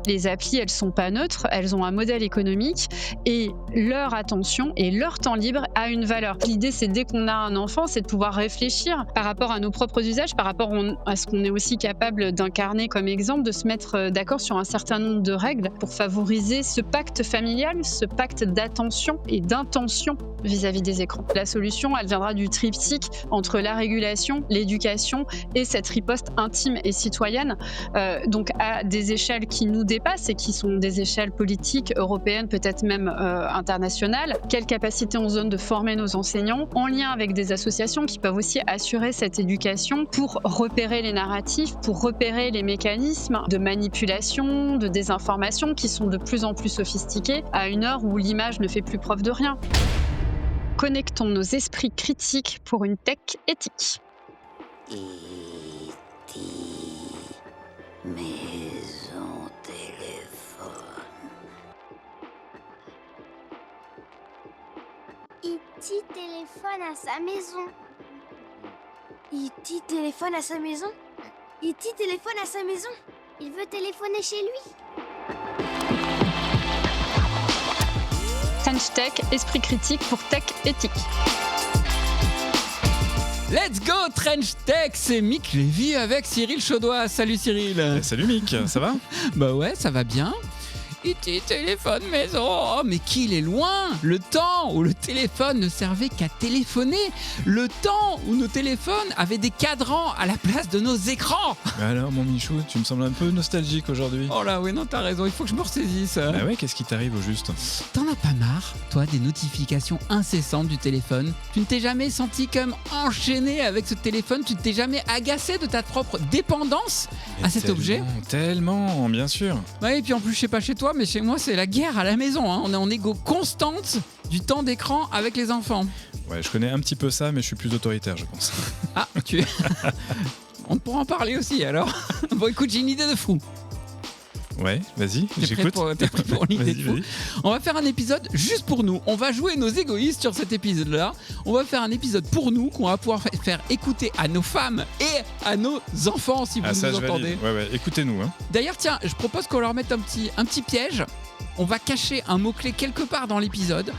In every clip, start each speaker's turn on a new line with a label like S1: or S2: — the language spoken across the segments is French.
S1: Les applis, elles sont pas neutres, elles ont un modèle économique et leur attention et leur temps libre a une valeur. L'idée, c'est dès qu'on a un enfant, c'est de pouvoir réfléchir par rapport à nos propres usages, par rapport à ce qu'on est aussi capable d'incarner comme exemple, de se mettre d'accord sur un certain nombre de règles pour favoriser ce pacte familial, ce pacte d'attention et d'intention vis-à-vis des écrans. La solution, elle viendra du triptyque entre la régulation, l'éducation et cette riposte intime et citoyenne, donc à des échelles qui nous dépassent et qui sont des échelles politiques, européennes, peut-être même internationales. Quelle capacité on se donne de former nos enseignants en lien avec des associations qui peuvent aussi assurer cette éducation pour repérer les narratifs, pour repérer les mécanismes de manipulation, de désinformation qui sont de plus en plus sophistiqués à une heure où l'image ne fait plus preuve de rien. Connectons nos esprits critiques pour une tech éthique.
S2: E.T. Maison téléphone.
S3: E.T. téléphone à sa maison. E.T. téléphone à sa maison. E.T. téléphone à sa maison. Il veut téléphoner chez lui.
S1: French Tech, esprit critique pour tech éthique.
S4: Let's go Trench Tech, c'est Mick Lévy avec Cyril Chaudois. Salut Cyril.
S5: Salut Mick, ça va ?
S4: Bah ouais, ça va bien. E.T. téléphone maison. Oh, mais qu'il est loin. Le temps où le téléphone ne servait qu'à téléphoner. Le temps où nos téléphones avaient des cadrans à la place de nos écrans.
S5: Alors mon Michou, tu me sembles un peu nostalgique aujourd'hui.
S4: Oh là, oui, non, t'as raison, il faut que je me ressaisisse.
S5: Bah ouais, qu'est-ce qui t'arrive au juste ?
S4: T'en as pas marre, toi, des notifications incessantes du téléphone ? Tu ne t'es jamais senti comme enchaîné avec ce téléphone ? Tu ne t'es jamais agacé de ta propre dépendance à cet objet ?
S5: Tellement, bien sûr.
S4: Ouais, et puis en plus, je sais pas chez toi, mais chez moi, c'est la guerre à la maison. Hein. On est en égo constante du temps d'écran avec les enfants.
S5: Ouais, je connais un petit peu ça, mais je suis plus autoritaire, je pense.
S4: Ah, tu es... On pourra en parler aussi, alors. Bon, écoute, j'ai une idée de fou.
S5: Ouais, vas-y, j'écoute.
S4: T'es prêt pour l'idée de fou ?
S5: Vas-y.
S4: On va faire un épisode juste pour nous. On va jouer nos égoïstes sur cet épisode-là. On va faire un épisode pour nous qu'on va pouvoir faire écouter à nos femmes et à nos enfants, si vous
S5: Ah ça,
S4: nous
S5: je
S4: entendez.
S5: valide. Ouais, écoutez-nous. Hein.
S4: D'ailleurs, tiens, je propose qu'on leur mette un petit piège. On va cacher un mot-clé quelque part dans l'épisode.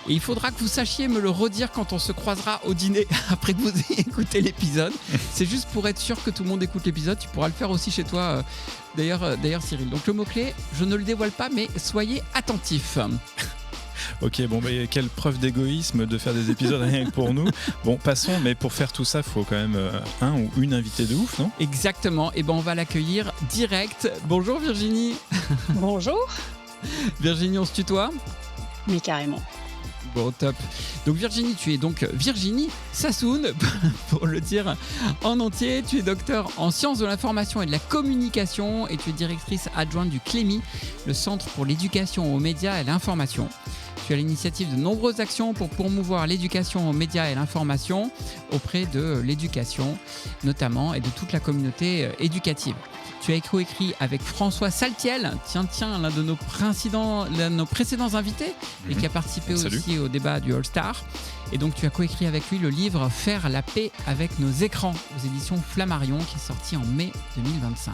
S4: Et il faudra que vous sachiez me le redire quand on se croisera au dîner après que vous ayez écouté l'épisode. C'est juste pour être sûr que tout le monde écoute l'épisode. Tu pourras le faire aussi chez toi, d'ailleurs Cyril. Donc le mot-clé, je ne le dévoile pas, mais soyez attentifs.
S5: Ok, bon, bah, quelle preuve d'égoïsme de faire des épisodes rien que pour nous. Bon, passons, mais pour faire tout ça, il faut quand même un ou une invitée de ouf, non ?
S4: Exactement, et ben on va l'accueillir direct. Bonjour Virginie.
S1: Bonjour.
S4: Virginie, on se tutoie ?
S1: Mais carrément.
S4: Bon, top. Donc Virginie, tu es donc Virginie Sassoon, pour le dire en entier. Tu es docteur en sciences de l'information et de la communication et tu es directrice adjointe du CLEMI, le Centre pour l'éducation aux médias et à l'information. Tu as l'initiative de nombreuses actions pour promouvoir l'éducation aux médias et à l'information auprès de l'éducation, notamment, et de toute la communauté éducative. Tu as coécrit avec François Saltiel, l'un de nos précédents invités, et qui a participé aussi au débat du All-Star. Et donc tu as coécrit avec lui le livre Faire la paix avec nos écrans aux éditions Flammarion, qui est sorti en mai 2025.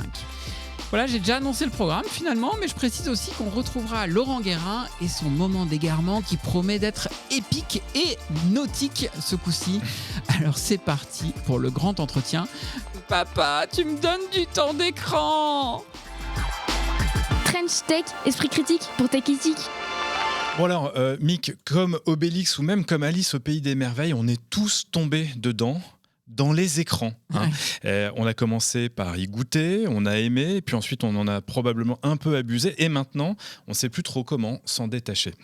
S4: Voilà, j'ai déjà annoncé le programme finalement, mais je précise aussi qu'on retrouvera Laurent Guérin et son moment d'égarement qui promet d'être épique et nautique ce coup-ci. Alors c'est parti pour le grand entretien. Papa, tu me donnes du temps d'écran.
S3: French Tech, esprit critique pour tech éthique.
S5: Bon alors, Mick, comme Obélix ou même comme Alice au Pays des Merveilles, on est tous tombés dedans. Dans les écrans. Hein. On a commencé par y goûter, on a aimé, et puis ensuite on en a probablement un peu abusé, et maintenant on ne sait plus trop comment s'en détacher.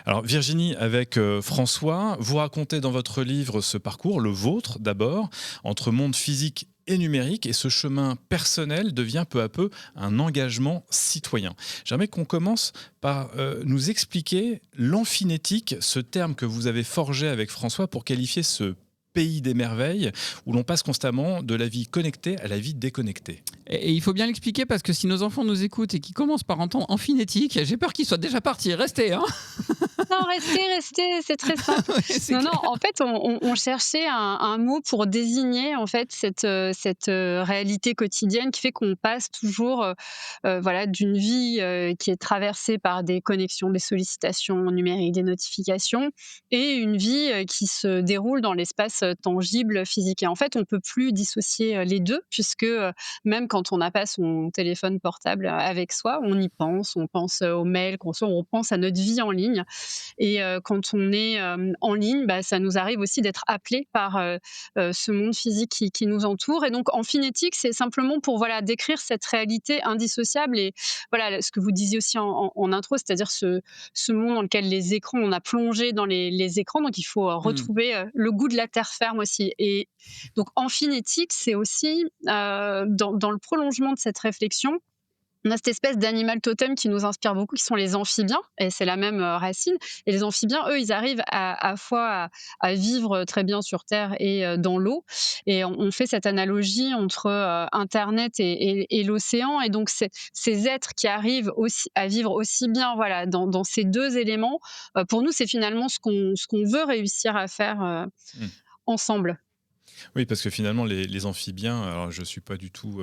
S5: Alors Virginie, avec François, vous racontez dans votre livre ce parcours, le vôtre d'abord, entre monde physique et numérique, et ce chemin personnel devient peu à peu un engagement citoyen. J'aimerais qu'on commence par nous expliquer l'enfinétique, ce terme que vous avez forgé avec François pour qualifier ce pays des merveilles où l'on passe constamment de la vie connectée à la vie déconnectée.
S4: Et il faut bien l'expliquer parce que si nos enfants nous écoutent et qu'ils commencent par entendre Amphinétique, j'ai peur qu'ils soient déjà partis. Restez, hein.
S1: Non, restez, c'est très simple.
S4: Ouais, c'est
S1: Non,
S4: clair.
S1: en fait, on cherchait un mot pour désigner en fait cette réalité quotidienne qui fait qu'on passe toujours voilà, d'une vie qui est traversée par des connexions, des sollicitations numériques, des notifications, et une vie qui se déroule dans l'espace tangible, physique. Et en fait, on peut plus dissocier les deux, puisque même quand on n'a pas son téléphone portable avec soi, on pense aux mails qu'on reçoit, on pense à notre vie en ligne. Et quand on est en ligne, bah, ça nous arrive aussi d'être appelé par ce monde physique qui nous entoure. Et donc, Amphinétique, c'est simplement pour voilà, décrire cette réalité indissociable et voilà, ce que vous disiez aussi en intro, c'est-à-dire ce monde dans lequel les écrans, on a plongé dans les écrans, donc il faut retrouver le goût de la terre ferme aussi. Et donc, Amphinétique, c'est aussi dans le prolongement de cette réflexion, on a cette espèce d'animal totem qui nous inspire beaucoup, qui sont les amphibiens, et c'est la même racine. Et les amphibiens, eux, ils arrivent à fois à vivre très bien sur Terre et dans l'eau. Et on fait cette analogie entre Internet et l'océan. Et donc, ces êtres qui arrivent aussi, à vivre aussi bien voilà, dans ces deux éléments, pour nous, c'est finalement ce qu'on veut réussir à faire ensemble.
S5: Oui, parce que finalement, les amphibiens, alors je ne suis pas du tout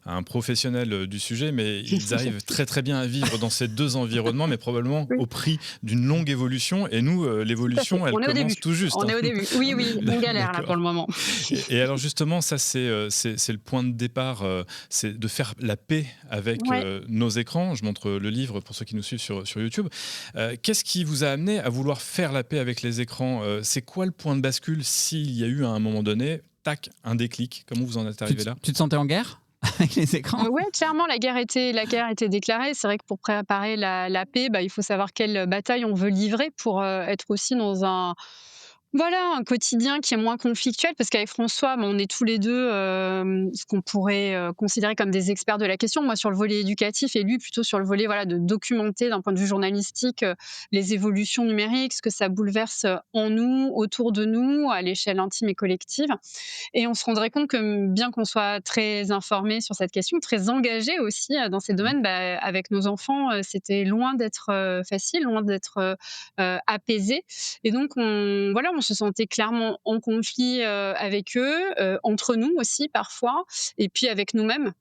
S5: un professionnel du sujet, mais ils arrivent très très bien à vivre dans ces deux environnements, mais probablement
S1: Oui.
S5: au prix d'une longue évolution. Et nous, l'évolution, elle
S1: On est au
S5: commence
S1: début.
S5: tout juste.
S1: On est au début. Oui, on galère là
S5: D'accord.
S1: pour le moment.
S5: Et alors justement, ça c'est le point de départ, c'est de faire la paix avec
S1: Ouais.
S5: nos écrans. Je montre le livre pour ceux qui nous suivent sur YouTube. Qu'est-ce qui vous a amené à vouloir faire la paix avec les écrans? C'est quoi le point de bascule s'il y a eu à un moment donné, tac, un déclic? Comment vous en êtes arrivé là?
S4: Tu te sentais en guerre avec les écrans?
S1: Ouais, clairement, la guerre était déclarée. C'est vrai que pour préparer la paix, bah, il faut savoir quelle bataille on veut livrer pour être aussi dans un quotidien qui est moins conflictuel, parce qu'avec François, bah, on est tous les deux ce qu'on pourrait considérer comme des experts de la question. Moi sur le volet éducatif et lui plutôt sur le volet voilà, de documenter d'un point de vue journalistique les évolutions numériques, ce que ça bouleverse en nous, autour de nous, à l'échelle intime et collective. Et on se rendrait compte que bien qu'on soit très informé sur cette question, très engagé aussi dans ces domaines, bah, avec nos enfants, c'était loin d'être facile, loin d'être apaisé. Et donc, on se sentait clairement en conflit avec eux, entre nous aussi parfois, et puis avec nous-mêmes.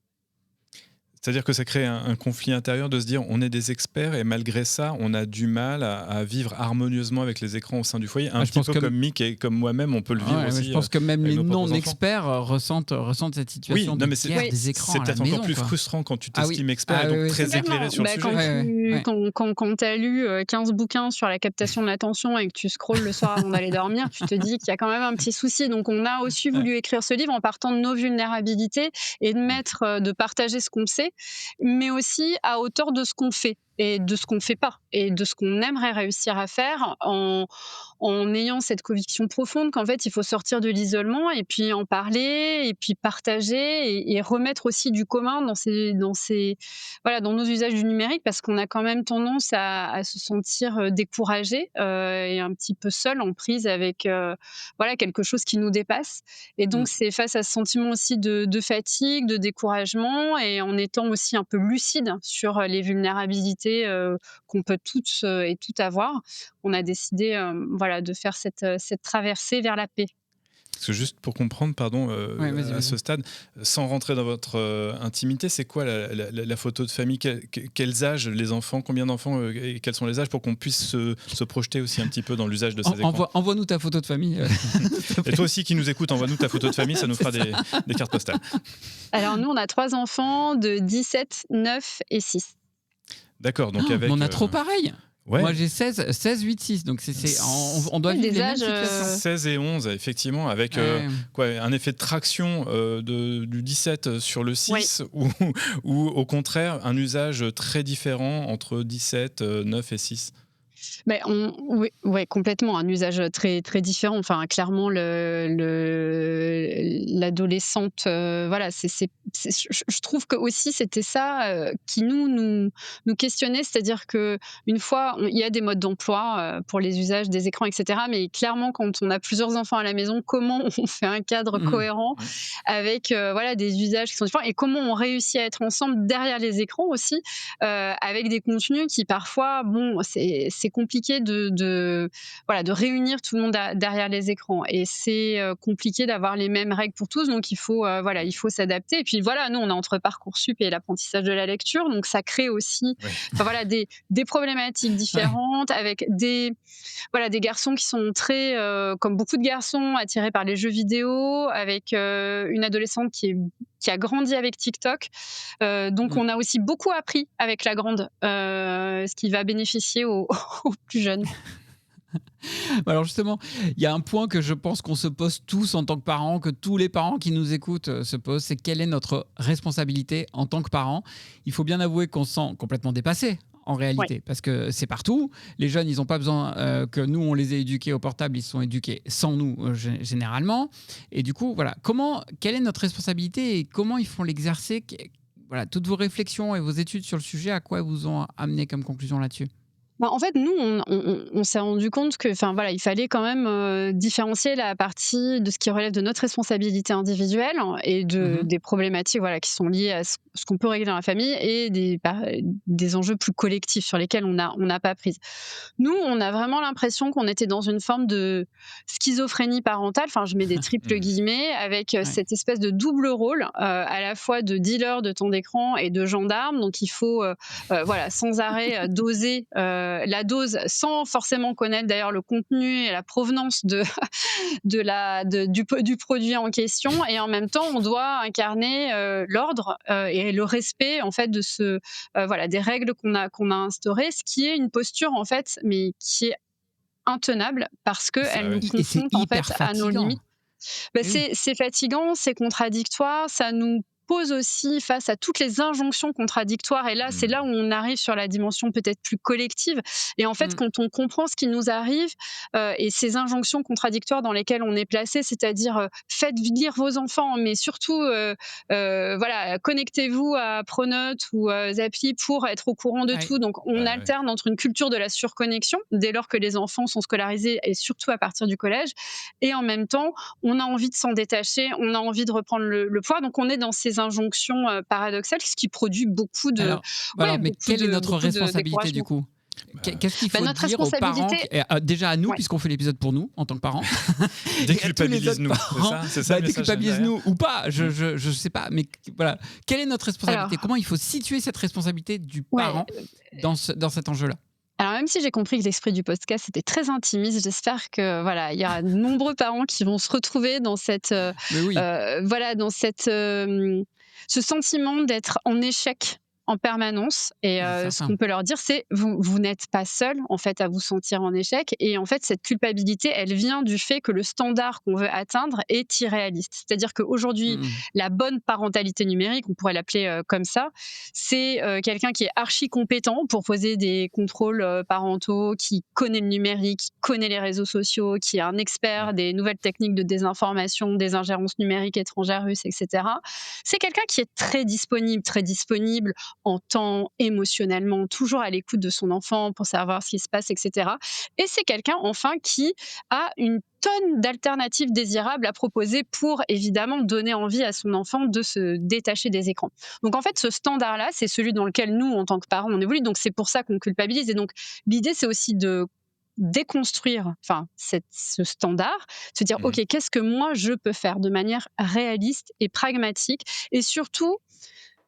S5: C'est-à-dire que ça crée un conflit intérieur de se dire on est des experts et malgré ça, on a du mal à vivre harmonieusement avec les écrans au sein du foyer. Un
S4: je
S5: petit
S4: pense
S5: peu
S4: que-
S5: comme Mick et comme moi-même, on peut le vivre
S4: Ouais, mais
S5: aussi.
S4: je pense que même
S5: avec
S4: les
S5: nos propres enfants.
S4: non-experts ressentent cette situation
S5: Oui,
S4: de
S5: non, mais c'est
S4: guerre
S1: Oui.
S4: des écrans
S5: c'est
S4: à la
S5: peut-être encore
S4: maison,
S5: plus
S4: quoi.
S5: frustrant quand tu
S4: Ah oui.
S5: t'estimes expert
S4: Ah
S5: et donc
S4: oui, oui,
S5: très
S1: Complètement.
S5: éclairé sur le
S1: Bah,
S5: sujet.
S1: quand tu as lu 15 bouquins sur la captation de l'attention et que tu scrolles le soir avant d'aller dormir, tu te dis qu'il y a quand même un petit souci. Donc on a aussi voulu écrire ce livre en partant de nos vulnérabilités et de partager ce qu'on sait, mais aussi à hauteur de ce qu'on fait et de ce qu'on ne fait pas et de ce qu'on aimerait réussir à faire en ayant cette conviction profonde qu'en fait il faut sortir de l'isolement et puis en parler et puis partager et remettre aussi du commun dans nos usages du numérique, parce qu'on a quand même tendance à se sentir découragé et un petit peu seul, en prise avec quelque chose qui nous dépasse. Et donc c'est face à ce sentiment aussi de fatigue, de découragement, et en étant aussi un peu lucide sur les vulnérabilités qu'on peut toutes et toutes avoir, on a décidé de faire cette traversée vers la paix.
S5: Parce que juste pour comprendre, pardon,
S4: Ouais, vas-y,
S5: à
S4: vas-y.
S5: ce stade, sans rentrer dans votre intimité, c'est quoi la photo de famille? Quels âges les enfants? Combien d'enfants et quels sont les âges pour qu'on puisse se projeter aussi un petit peu dans l'usage de ces écrans?
S4: Envoie-nous ta photo de famille.
S5: Et toi aussi qui nous écoutes, envoie-nous ta photo de famille, ça nous fera des cartes postales.
S1: Alors nous, on a 3 enfants de 17, 9 et 6.
S5: D'accord, donc
S4: Mais
S5: avec...
S4: on a trop pareil.
S5: Ouais.
S4: Moi j'ai 16, 8, 6. Donc on doit
S1: Oui,
S4: vivre
S1: des
S4: les mêmes
S1: âges,
S4: situations.
S5: 16 et 11, effectivement, avec
S4: Ouais.
S5: un effet de traction du 17 sur le 6, ou au contraire, un usage très différent entre 17, 9 et 6.
S1: Oui, ouais, complètement, un usage très, très différent. Enfin, clairement, l'adolescente, voilà, je trouve que aussi c'était ça qui nous questionnait, c'est-à-dire que une fois, il y a des modes d'emploi pour les usages des écrans, etc. Mais clairement, quand on a plusieurs enfants à la maison, comment on fait un cadre
S4: Mmh.
S1: cohérent
S5: Ouais.
S1: avec voilà, des usages qui sont différents et comment on réussit à être ensemble derrière les écrans aussi, avec des contenus qui parfois, bon, c'est compliqué voilà, de réunir tout le monde derrière les écrans et c'est compliqué d'avoir les mêmes règles pour tous, donc voilà, il faut s'adapter. Et puis voilà, nous on est entre Parcoursup et l'apprentissage de la lecture, donc ça crée aussi,
S5: Ouais.
S1: enfin voilà, des problématiques
S4: Ouais.
S1: différentes avec des garçons qui sont très, comme beaucoup de garçons, attirés par les jeux vidéo, avec une adolescente qui a grandi avec TikTok. Donc
S4: Mmh.
S1: on a aussi beaucoup appris avec la grande, ce qui va bénéficier aux aux plus jeunes.
S4: Alors justement, il y a un point que je pense qu'on se pose tous en tant que parents, que tous les parents qui nous écoutent se posent, c'est quelle est notre responsabilité en tant que parents. Il faut bien avouer qu'on se sent complètement dépassé en
S1: Ouais.
S4: réalité, parce que c'est partout. Les jeunes, ils n'ont pas besoin que nous, on les ait éduqués au portable, ils sont éduqués sans nous, généralement. Et du coup, voilà, quelle est notre responsabilité et comment ils font l'exercer. Voilà, toutes vos réflexions et vos études sur le sujet, à quoi elles vous ont amené comme conclusion là-dessus?
S1: Bah, en fait, nous, on s'est rendu compte que, enfin voilà, il fallait quand même différencier la partie de ce qui relève de notre responsabilité individuelle et
S4: Mhm.
S1: des problématiques voilà, qui sont liées à ce qu'on peut régler dans la famille et des enjeux plus collectifs sur lesquels on n'a pas prise. Nous, on a vraiment l'impression qu'on était dans une forme de schizophrénie parentale, enfin je mets des triples
S5: Mmh.
S1: guillemets, avec
S4: Ouais.
S1: cette espèce de double rôle, à la fois de dealer de temps d'écran et de gendarme. Donc il faut voilà, sans arrêt doser la dose sans forcément connaître d'ailleurs le contenu et la provenance du produit en question. Et en même temps, on doit incarner l'ordre et le respect en fait voilà, des règles qu'on a instaurées, ce qui est une posture en fait, mais qui est intenable parce
S5: Ça,
S1: qu'elle nous
S5: ouais.
S4: Et c'est
S1: confronte en fait
S4: hyper
S1: à nos
S4: fatigant.
S1: limites. Bah,
S4: Eh oui.
S1: c'est fatigant, c'est contradictoire, ça nous pose aussi face à toutes les injonctions contradictoires et là, c'est là où
S5: Mmh.
S1: on arrive sur la dimension peut-être plus collective et en fait,
S4: Mm.
S1: quand on comprend ce qui nous arrive, et ces injonctions contradictoires dans lesquelles on est placé, c'est-à-dire, faites lire vos enfants, mais surtout, voilà, connectez-vous à Pronote ou, Zappli pour être au courant de
S4: Ouais.
S1: tout. Donc on
S5: Bah, ouais.
S1: alterne entre une culture de la surconnexion, dès lors que les enfants sont scolarisés et surtout à partir du collège et en même temps, on a envie de s'en détacher, on a envie de reprendre le pouvoir. Donc on est dans ces injonctions paradoxales, ce qui produit
S4: Alors,
S1: ouais,
S4: mais quelle est notre
S1: beaucoup de
S4: responsabilité du
S1: découragement.
S4: coup? Qu'est-ce qu'il
S1: Bah,
S4: faut
S1: notre
S4: dire aux parents,
S1: responsabilité,
S4: déjà à nous,
S1: ouais.
S4: puisqu'on fait l'épisode pour nous en tant que parents, et à tous les autres
S5: Déculpabilise-nous, c'est
S4: parents,
S5: ça? C'est ça le message derrière?
S4: déculpabilise-nous ou pas,
S5: Mmh.
S4: je sais pas, mais voilà. Quelle est notre responsabilité?
S1: Alors,
S4: Comment il faut situer cette responsabilité du
S1: ouais.
S4: parent dans cet enjeu-là?
S1: Alors même si j'ai compris que l'esprit du podcast était très intimiste, j'espère que voilà, il y aura de nombreux parents qui vont se retrouver dans
S4: Mais oui,
S1: voilà, dans ce sentiment d'être en échec en permanence. Et
S4: c'est
S1: ce
S4: certain.
S1: qu'on peut leur dire, c'est vous n'êtes pas seul en fait à vous sentir en échec. Et en fait, cette culpabilité, elle vient du fait que le standard qu'on veut atteindre est irréaliste. C'est-à-dire qu'aujourd'hui,
S4: Mm.
S1: la bonne parentalité numérique, on pourrait l'appeler comme ça, c'est quelqu'un qui est archi compétent pour poser des contrôles parentaux, qui connaît le numérique, qui connaît les réseaux sociaux, qui est un
S5: Ouais.
S1: expert des nouvelles techniques de désinformation, des ingérences numériques étrangères russes, etc. C'est quelqu'un qui est très disponible en temps, émotionnellement, toujours à l'écoute de son enfant pour savoir ce qui se passe, etc. Et c'est quelqu'un, enfin, qui a une tonne d'alternatives désirables à proposer pour évidemment donner envie à son enfant de se détacher des écrans. Donc en fait, ce standard-là, c'est celui dans lequel nous, en tant que parents, on évolue. Donc c'est pour ça qu'on culpabilise. Et donc l'idée, c'est aussi de déconstruire enfin, ce standard, se dire,
S5: Mmh.
S1: OK, qu'est-ce que moi, je peux faire de manière réaliste et pragmatique et surtout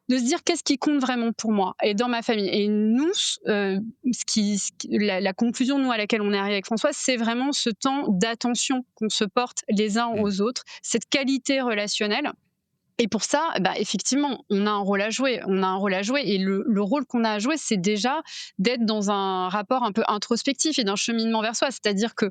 S1: de se dire qu'est-ce qui compte vraiment pour moi et dans ma famille. Et nous, la conclusion nous à laquelle on est arrivé avec François, c'est vraiment ce temps d'attention qu'on se porte les uns
S5: Mmh.
S1: aux autres, cette qualité relationnelle Et pour ça, bah, effectivement, on a un rôle à jouer. On a un rôle à jouer et le rôle qu'on a à jouer, c'est déjà d'être dans un rapport un peu introspectif et d'un cheminement vers soi. C'est-à-dire que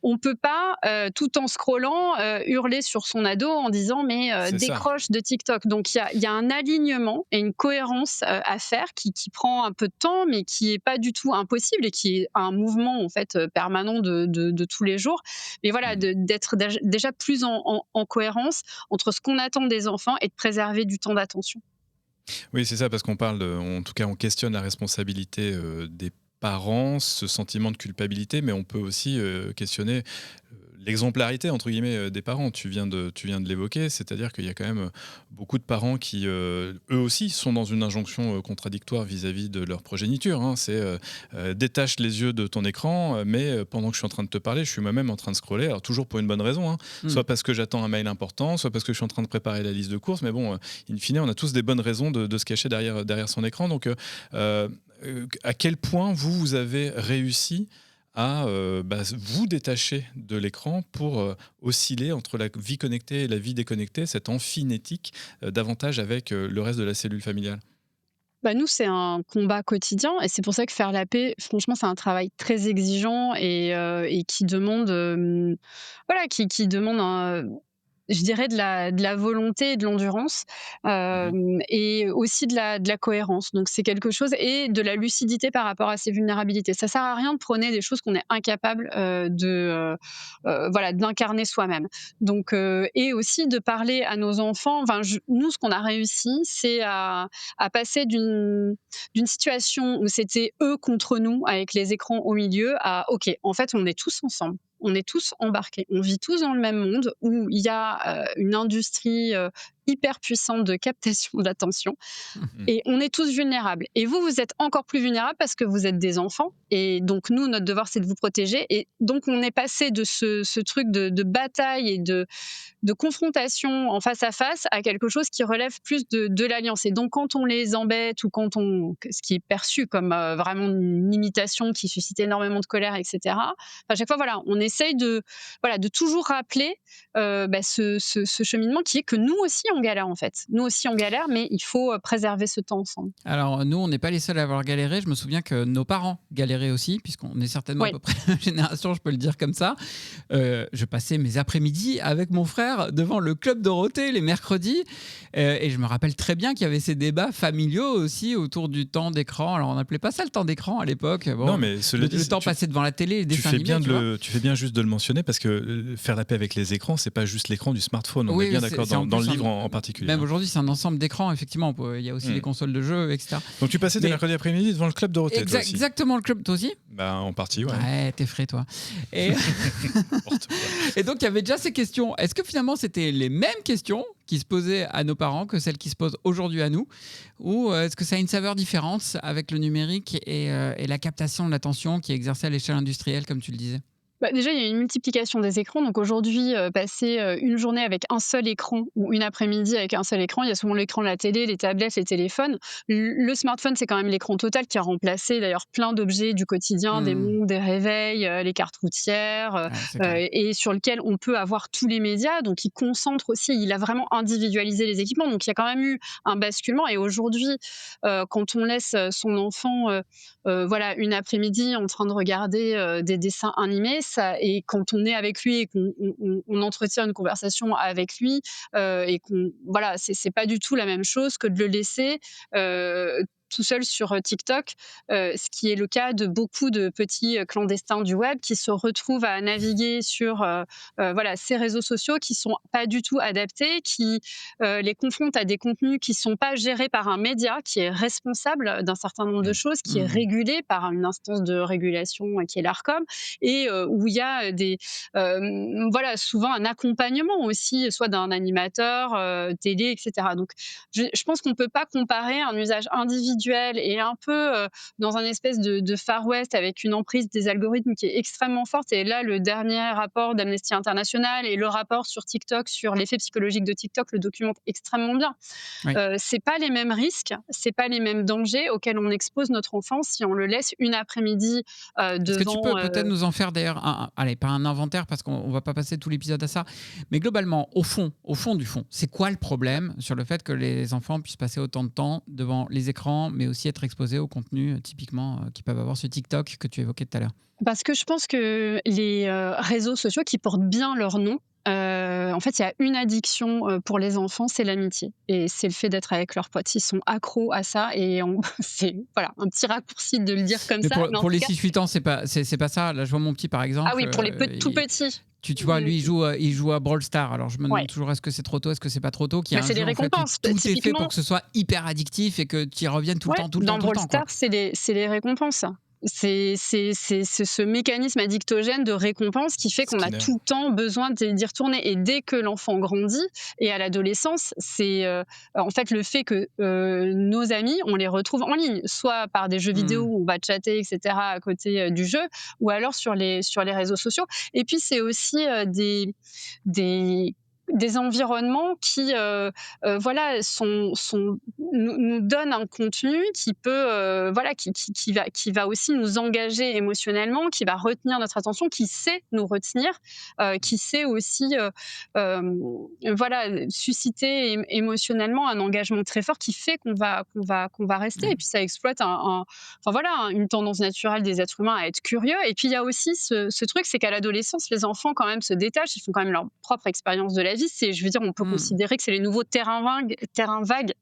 S1: on peut pas, tout en scrollant, hurler sur son ado en disant: «Mais,
S5: C'est ça.
S1: décroche de TikTok». Donc il y a un alignement et une cohérence, à faire qui prend un peu de temps, mais qui est pas du tout impossible et qui est un mouvement, en fait, permanent de tous les jours. Mais voilà,
S5: Mmh.
S1: d'être déjà plus en cohérence entre ce qu'on attend des enfants et de préserver du temps d'attention.
S5: Oui, c'est ça, parce qu'on parle en tout cas, on questionne la responsabilité des parents, ce sentiment de culpabilité, mais on peut aussi questionner l'exemplarité entre guillemets des parents. Tu viens de l'évoquer, c'est-à-dire qu'il y a quand même beaucoup de parents qui, eux aussi, sont dans une injonction contradictoire vis-à-vis de leur progéniture. Hein. C'est détache les yeux de ton écran, mais pendant que je suis en train de te parler, je suis moi-même en train de scroller. Alors toujours pour une bonne raison, hein.
S4: Mm.
S5: Soit parce que j'attends un mail important, soit parce que je suis en train de préparer la liste de courses. Mais bon, in fine, on a tous des bonnes raisons de se cacher derrière son écran. Donc, à quel point vous avez réussi à vous détacher de l'écran pour osciller entre la vie connectée et la vie déconnectée, cette amphinétique davantage avec le reste de la cellule familiale?
S1: Bah, nous, c'est un combat quotidien et c'est pour ça que faire la paix, franchement, c'est un travail très exigeant et qui demande, voilà, qui demande je dirais de la volonté et de l'endurance,
S5: Mhm.
S1: et aussi de la cohérence. Donc c'est quelque chose et de la lucidité par rapport à ces vulnérabilités. Ça sert à rien de prôner des choses qu'on est incapable, voilà, d'incarner soi-même. Donc et aussi de parler à nos enfants, enfin je nous, ce qu'on a réussi, c'est à passer d'une situation où c'était eux contre nous avec les écrans au milieu à OK, en fait, on est tous ensemble. On est tous embarqués. On vit tous dans le même monde où il y a, une industrie, hyper puissante de captation d'attention
S5: Mhm.
S1: et on est tous vulnérables. Et vous, vous êtes encore plus vulnérables parce que vous êtes des enfants. Et donc, nous, notre devoir, c'est de vous protéger. Et donc, on est passé de ce truc de bataille et de confrontation en face à face à quelque chose qui relève plus de l'alliance. Et donc, quand on les embête ou ce qui est perçu comme vraiment une imitation qui suscite énormément de colère, etc., à chaque fois, voilà, on essaye voilà, de toujours rappeler ce cheminement qui est que nous aussi, on galère en fait. Nous aussi, on galère, mais il faut préserver ce temps ensemble.
S4: Alors, nous, on n'est pas les seuls à avoir galéré. Je me souviens que nos parents galéraient aussi, puisqu'on est certainement à
S1: Oui.
S4: peu près la même génération, je peux le dire comme ça. Je passais mes après-midi avec mon frère devant le Club Dorothée les mercredis. Et je me rappelle très bien qu'il y avait ces débats familiaux aussi autour du temps d'écran. Alors, on n'appelait pas ça le temps d'écran à l'époque. Bon,
S5: Non, mais cela dit,
S4: le temps passé devant la télé, les dessins animés, tu vois.
S5: tu fais bien juste de le mentionner parce que faire la paix avec les écrans, c'est pas juste l'écran du smartphone. On
S4: Oui,
S5: est bien
S4: c'est-
S5: d'accord
S4: c'est en
S5: dans le
S4: plus un-
S5: livre en particulier.
S4: Même
S5: Hein.
S4: aujourd'hui, c'est un ensemble d'écrans, effectivement. Il y a aussi
S5: Mm.
S4: les consoles de jeux, etc.
S5: Donc tu passais tes
S4: Mais-
S5: mercredis après-midi devant le club Dorothée, toi aussi.
S4: Exactement, le club, toi aussi.
S5: Bah, en partie, ouais.
S4: Ouais, t'es frais, toi. Et,
S5: N'importe quoi.
S4: et donc, il y avait déjà ces questions. Est-ce que finalement, c'était les mêmes questions qui se posaient à nos parents que celles qui se posent aujourd'hui à nous? Ou est-ce que ça a une saveur différente avec le numérique et la captation de l'attention qui est exercée à l'échelle industrielle, comme tu le disais?
S1: Bah, déjà, il y a une multiplication des écrans. Donc aujourd'hui, passer, une journée avec un seul écran ou une après-midi avec un seul écran, il y a souvent l'écran de la télé, les tablettes, les téléphones. Le smartphone, c'est quand même l'écran total qui a remplacé d'ailleurs plein d'objets du quotidien, des
S4: Hmm.
S1: montres, des réveils, les cartes routières,
S4: Ouais, c'est clair.
S1: et sur lequel on peut avoir tous les médias. Donc il concentre aussi, il a vraiment individualisé les équipements. Donc il y a quand même eu un basculement et aujourd'hui, quand on laisse, son enfant, voilà, une après-midi en train de regarder des dessins animés, et quand on est avec lui et qu'on entretient une conversation avec lui, et qu'on voilà, c'est pas du tout la même chose que de le laisser tout seul sur TikTok, ce qui est le cas de beaucoup de petits clandestins du web qui se retrouvent à naviguer sur voilà, ces réseaux sociaux qui sont pas du tout adaptés, qui les confrontent à des contenus qui sont pas gérés par un média qui est responsable d'un certain nombre de
S5: Mm.
S1: choses, qui est
S4: Hmm.
S1: régulé par une instance de régulation qui est l'Arcom, et où il y a voilà, souvent un accompagnement aussi, soit d'un animateur télé, etc. Donc je pense qu'on ne peut pas comparer un usage individuel individuel et un peu dans un espèce de Far West avec une emprise des algorithmes qui est extrêmement forte. Et là, le dernier rapport d'Amnesty International et le rapport sur TikTok, sur l'effet psychologique de TikTok, le documentent extrêmement bien.
S4: Oui.
S1: C'est pas les mêmes risques, c'est pas les mêmes dangers auxquels on expose notre enfant si on le laisse une après-midi
S4: Est-ce que tu
S1: devant.
S4: peux peut-être nous en faire d'ailleurs, allez, pas un inventaire parce qu'on va pas passer tout l'épisode à ça, mais globalement, au fond du fond, c'est quoi le problème sur le fait que les enfants puissent passer autant de temps devant les écrans, mais aussi être exposés au contenu typiquement qu'ils peuvent avoir sur TikTok que tu évoquais tout à l'heure?
S1: Parce que je pense que les réseaux sociaux qui portent bien leur nom, en fait, il y a une addiction pour les enfants, c'est l'amitié. Et c'est le fait d'être avec leurs potes. Ils sont accros à ça. Et c'est voilà, un petit raccourci de le dire comme
S4: Mais
S1: ça.
S4: pour,
S1: Mais en
S4: pour
S1: tout
S4: les
S1: cas,
S4: 6-8 ans, c'est pas ça. Là, je vois mon petit par exemple.
S1: ah oui, pour les tout petits.
S4: Tu vois, lui, il joue à Brawl Stars. Alors, je me demande
S1: Ouais.
S4: toujours, est-ce que c'est trop tôt, est-ce que c'est pas trop tôt? Qu'il y a
S1: Bah,
S4: un
S1: c'est
S4: jeu,
S1: des
S4: en fait, où
S1: récompenses.
S4: tout est fait
S1: Typiquement,
S4: pour que ce soit hyper addictif et que tu y reviennes tout le
S1: ouais,
S4: temps, tout le
S1: dans
S4: temps, tout le
S1: Brawl
S4: temps, quoi.
S1: Stars, c'est les récompenses. C'est ce mécanisme addictogène de récompense qui fait qu'on a
S5: Skinner.
S1: tout le temps besoin d'y retourner. Et dès que l'enfant grandit et à l'adolescence, c'est en fait le fait que nos amis, on les retrouve en ligne, soit par des jeux vidéo où on va chatter, etc., à côté du jeu, ou alors sur les réseaux sociaux. Et puis c'est aussi des des environnements qui voilà nous donnent un contenu qui peut voilà qui va aussi nous engager émotionnellement, qui va retenir notre attention, qui sait nous retenir, qui sait aussi voilà susciter émotionnellement un engagement très fort qui fait qu'on va rester.
S4: Ouais.
S1: Et puis ça exploite enfin voilà une tendance naturelle des êtres humains à être curieux. Et puis il y a aussi ce truc, c'est qu'à l'adolescence les enfants quand même se détachent, ils font quand même leur propre expérience de la vie. C'est, je veux dire, on peut considérer que c'est les nouveaux terrains vagues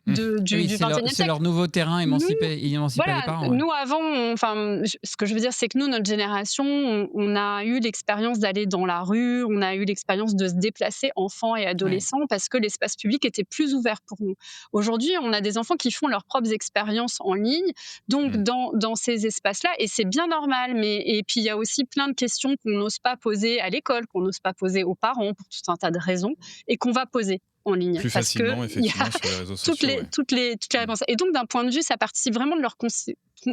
S4: Oui,
S1: du
S4: c'est leur,
S1: 21e
S4: c'est
S1: siècle.
S4: leur nouveau terrain émancipé des
S1: Voilà,
S4: parents. Ouais.
S1: nous avant, enfin, ce que je veux dire, c'est que nous, notre génération, on a eu l'expérience d'aller dans la rue, on a eu l'expérience de se déplacer, enfants et
S4: Ouais.
S1: adolescents, parce que l'espace public était plus ouvert pour nous. Aujourd'hui, on a des enfants qui font leurs propres expériences en ligne, donc dans ces espaces-là, et c'est bien normal. Et puis, il y a aussi plein de questions qu'on n'ose pas poser à l'école, qu'on n'ose pas poser aux parents pour tout un tas de raisons, et qu'on va poser en ligne.
S5: Plus
S1: Parce que
S5: facilement,
S1: il y a
S5: effectivement, sur les réseaux sociaux. Ouais.
S1: toutes les réponses. Et donc, d'un point de vue, ça participe vraiment de leur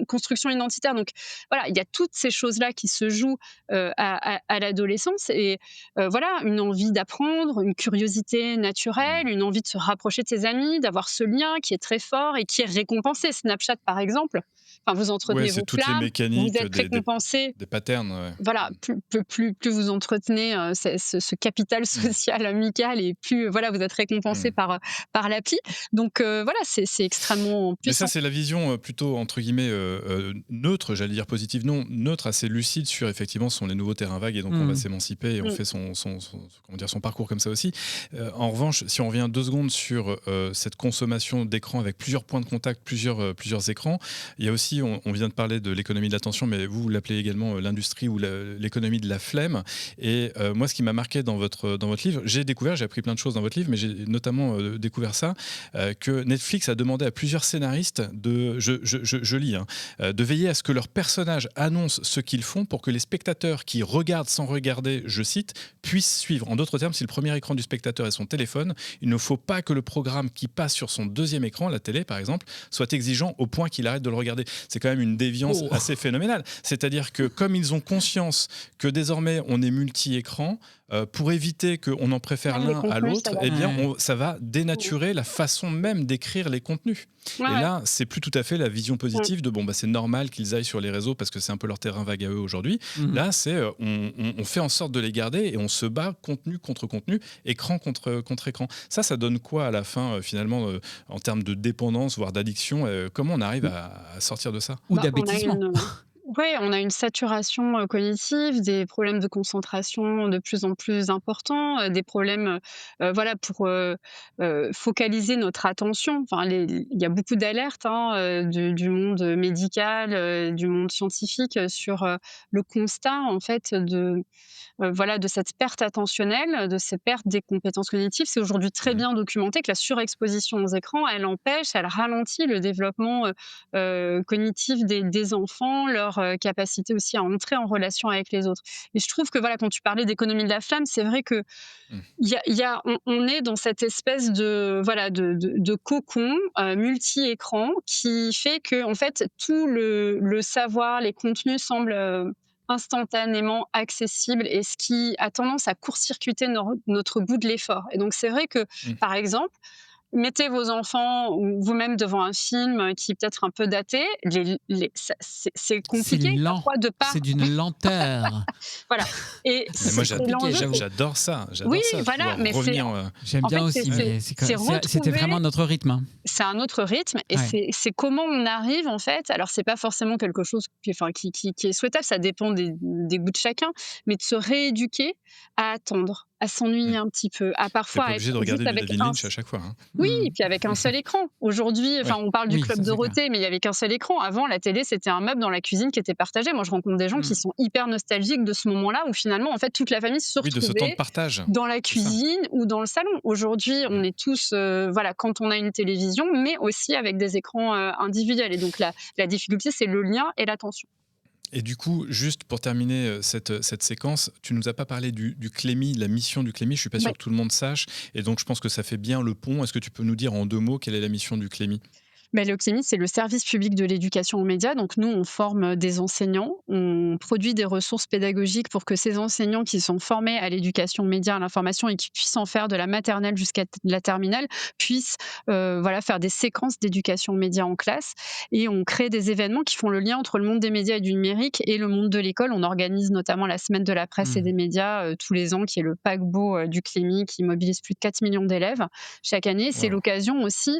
S1: construction identitaire. Donc, voilà, il y a toutes ces choses-là qui se jouent à l'adolescence. Et voilà, une envie d'apprendre, une curiosité naturelle, une envie de se rapprocher de ses amis, d'avoir ce lien qui est très fort et qui est récompensé. Snapchat, par exemple, enfin, vous entretenez
S5: Ouais, c'est
S1: vos
S5: toutes les
S1: flammes, vous
S5: mécaniques
S1: êtes récompensé.
S5: des patterns. Ouais.
S1: Voilà, plus vous entretenez ce capital social amical, et plus voilà, vous êtes récompensé par l'appli. Donc voilà, c'est extrêmement
S5: Mais ça,
S1: puissant.
S5: c'est la vision plutôt, entre guillemets, neutre, j'allais dire positive, non, neutre, assez lucide sur, effectivement, ce sont les nouveaux terrains vagues et donc on va s'émanciper et on fait comment dire, son parcours comme ça aussi. En revanche, si on revient 2 secondes sur cette consommation d'écran avec plusieurs points de contact, plusieurs écrans, il y a aussi, on vient de parler de l'économie de l'attention, mais vous l'appelez également l'industrie ou l'économie de la flemme. Et moi, ce qui m'a marqué dans votre livre, j'ai appris plein de choses dans votre livre, mais j'ai notamment découvert ça, que Netflix a demandé à plusieurs scénaristes je lis, de veiller à ce que leurs personnages annoncent ce qu'ils font pour que les spectateurs qui regardent sans regarder, je cite, puissent suivre. En d'autres termes, si le premier écran du spectateur est son téléphone, il ne faut pas que le programme qui passe sur son deuxième écran, la télé par exemple, soit exigeant au point qu'il arrête de le regarder. C'est quand même une déviance assez phénoménale. C'est-à-dire que comme ils ont conscience que désormais on est multi-écran, pour éviter qu'on en préfère l'un à l'autre, eh bien, ça va dénaturer la façon même d'écrire les contenus. Et là, c'est plus tout à fait la vision positive de c'est normal qu'ils aillent sur les réseaux parce que c'est un peu leur terrain vague à eux aujourd'hui. Là, c'est on fait en sorte de les garder et on se bat contenu contre contenu, écran contre écran. Ça donne quoi à la fin, finalement, en termes de dépendance, voire d'addiction? Comment on arrive à sortir de ça?
S4: Ou d'abêtissement.
S1: Oui, on a une saturation cognitive, des problèmes de concentration de plus en plus importants, des problèmes voilà, pour focaliser notre attention. Enfin, il y a beaucoup d'alertes du monde médical, du monde scientifique sur le constat en fait voilà, de cette perte attentionnelle, de cette perte des compétences cognitives. C'est aujourd'hui très bien documenté que la surexposition aux écrans, elle ralentit le développement cognitif des enfants, capacité aussi à entrer en relation avec les autres. Et je trouve que voilà, quand tu parlais d'économie de la flamme, c'est vrai que on est dans cette espèce de cocon multi-écran qui fait que en fait tout le savoir, les contenus semblent instantanément accessibles et ce qui a tendance à court-circuiter notre goût de l'effort. Et donc c'est vrai que, par exemple, mettez vos enfants ou vous-même devant un film qui est peut-être un peu daté, c'est compliqué
S4: lent,
S1: parfois de pas.
S4: c'est d'une lenteur.
S1: Voilà. Et
S5: Mais moi,
S1: c'est l'enjeu.
S5: j'adore ça.
S1: Oui,
S5: pouvoir
S1: mais
S5: revenir.
S4: J'aime
S1: En
S4: bien
S1: fait,
S4: aussi, mais c'était
S1: retrouver-
S4: vraiment notre rythme. Hein.
S1: c'est un autre rythme et
S4: Ouais.
S1: c'est comment on arrive en fait. Alors c'est pas forcément quelque chose qui est souhaitable, ça dépend des goûts de chacun, mais de se rééduquer à attendre, à s'ennuyer un petit peu, à
S5: T'es
S1: parfois
S5: pas
S1: être
S5: obligé de regarder
S1: juste
S5: du
S1: avec
S5: David Lynch à chaque fois.
S1: oui, et puis avec un seul écran. Aujourd'hui, on parle du
S4: Oui,
S1: Club
S4: ça, c'est
S1: Dorothée, mais il y avait qu'un seul écran. Avant, la télé, c'était un meuble dans la cuisine qui était partagé. Moi, je rencontre des gens qui sont hyper nostalgiques de ce moment-là où finalement, en fait, toute la famille se
S5: Oui, de ce temps de
S1: retrouvait
S5: partage.
S1: dans la
S5: C'est ça.
S1: cuisine ou dans le salon. Aujourd'hui, on est tous, quand on a une télévision, mais aussi avec des écrans individuels. Et donc, la difficulté, c'est le lien et l'attention.
S5: Et du coup, juste pour terminer cette séquence, tu nous as pas parlé du Clémy, de la mission du Clémy. Je suis pas sûr
S1: Ouais.
S5: que tout le monde sache. Et donc, je pense que ça fait bien le pont. Est-ce que tu peux nous dire en 2 mots quelle est la mission du Clémy?
S1: Le CNIL, c'est le service public de l'éducation aux médias. Donc nous, on forme des enseignants, on produit des ressources pédagogiques pour que ces enseignants qui sont formés à l'éducation aux médias, à l'information et qui puissent en faire de la maternelle jusqu'à la terminale, puissent faire des séquences d'éducation aux médias en classe. Et on crée des événements qui font le lien entre le monde des médias et du numérique et le monde de l'école. On organise notamment la semaine de la presse et des médias tous les ans, qui est le paquebot du Clémy, qui mobilise plus de 4 millions d'élèves chaque année. C'est
S5: Wow.
S1: l'occasion aussi.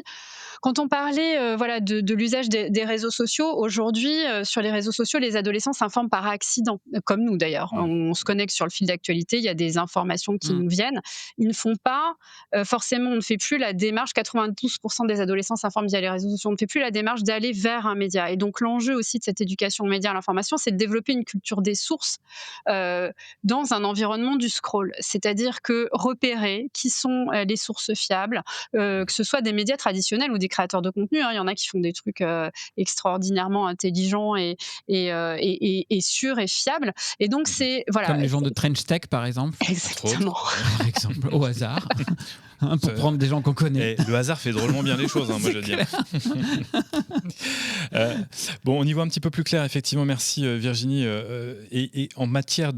S1: Quand on parlait de l'usage des réseaux sociaux, aujourd'hui, sur les réseaux sociaux, les adolescents s'informent par accident, comme nous d'ailleurs. On se connecte sur le fil d'actualité, il y a des informations qui nous viennent. Ils ne font pas forcément, on ne fait plus la démarche, 92% des adolescents s'informent via les réseaux sociaux, on ne fait plus la démarche d'aller vers un média. Et donc l'enjeu aussi de cette éducation aux médias à l'information, c'est de développer une culture des sources dans un environnement du scroll. C'est-à-dire que repérer qui sont les sources fiables, que ce soit des médias traditionnels ou des créateurs de contenu. Il y en a qui font des trucs extraordinairement intelligents et sûrs et fiables. Et donc, c'est. Voilà.
S4: Comme les gens de Trench Tech, par exemple.
S1: Exactement.
S4: Par exemple, au hasard. Pour prendre des gens qu'on connaît.
S5: Et le hasard fait drôlement bien les choses, moi je veux dire. On y voit un petit peu plus clair, effectivement. Merci Virginie. Et en matière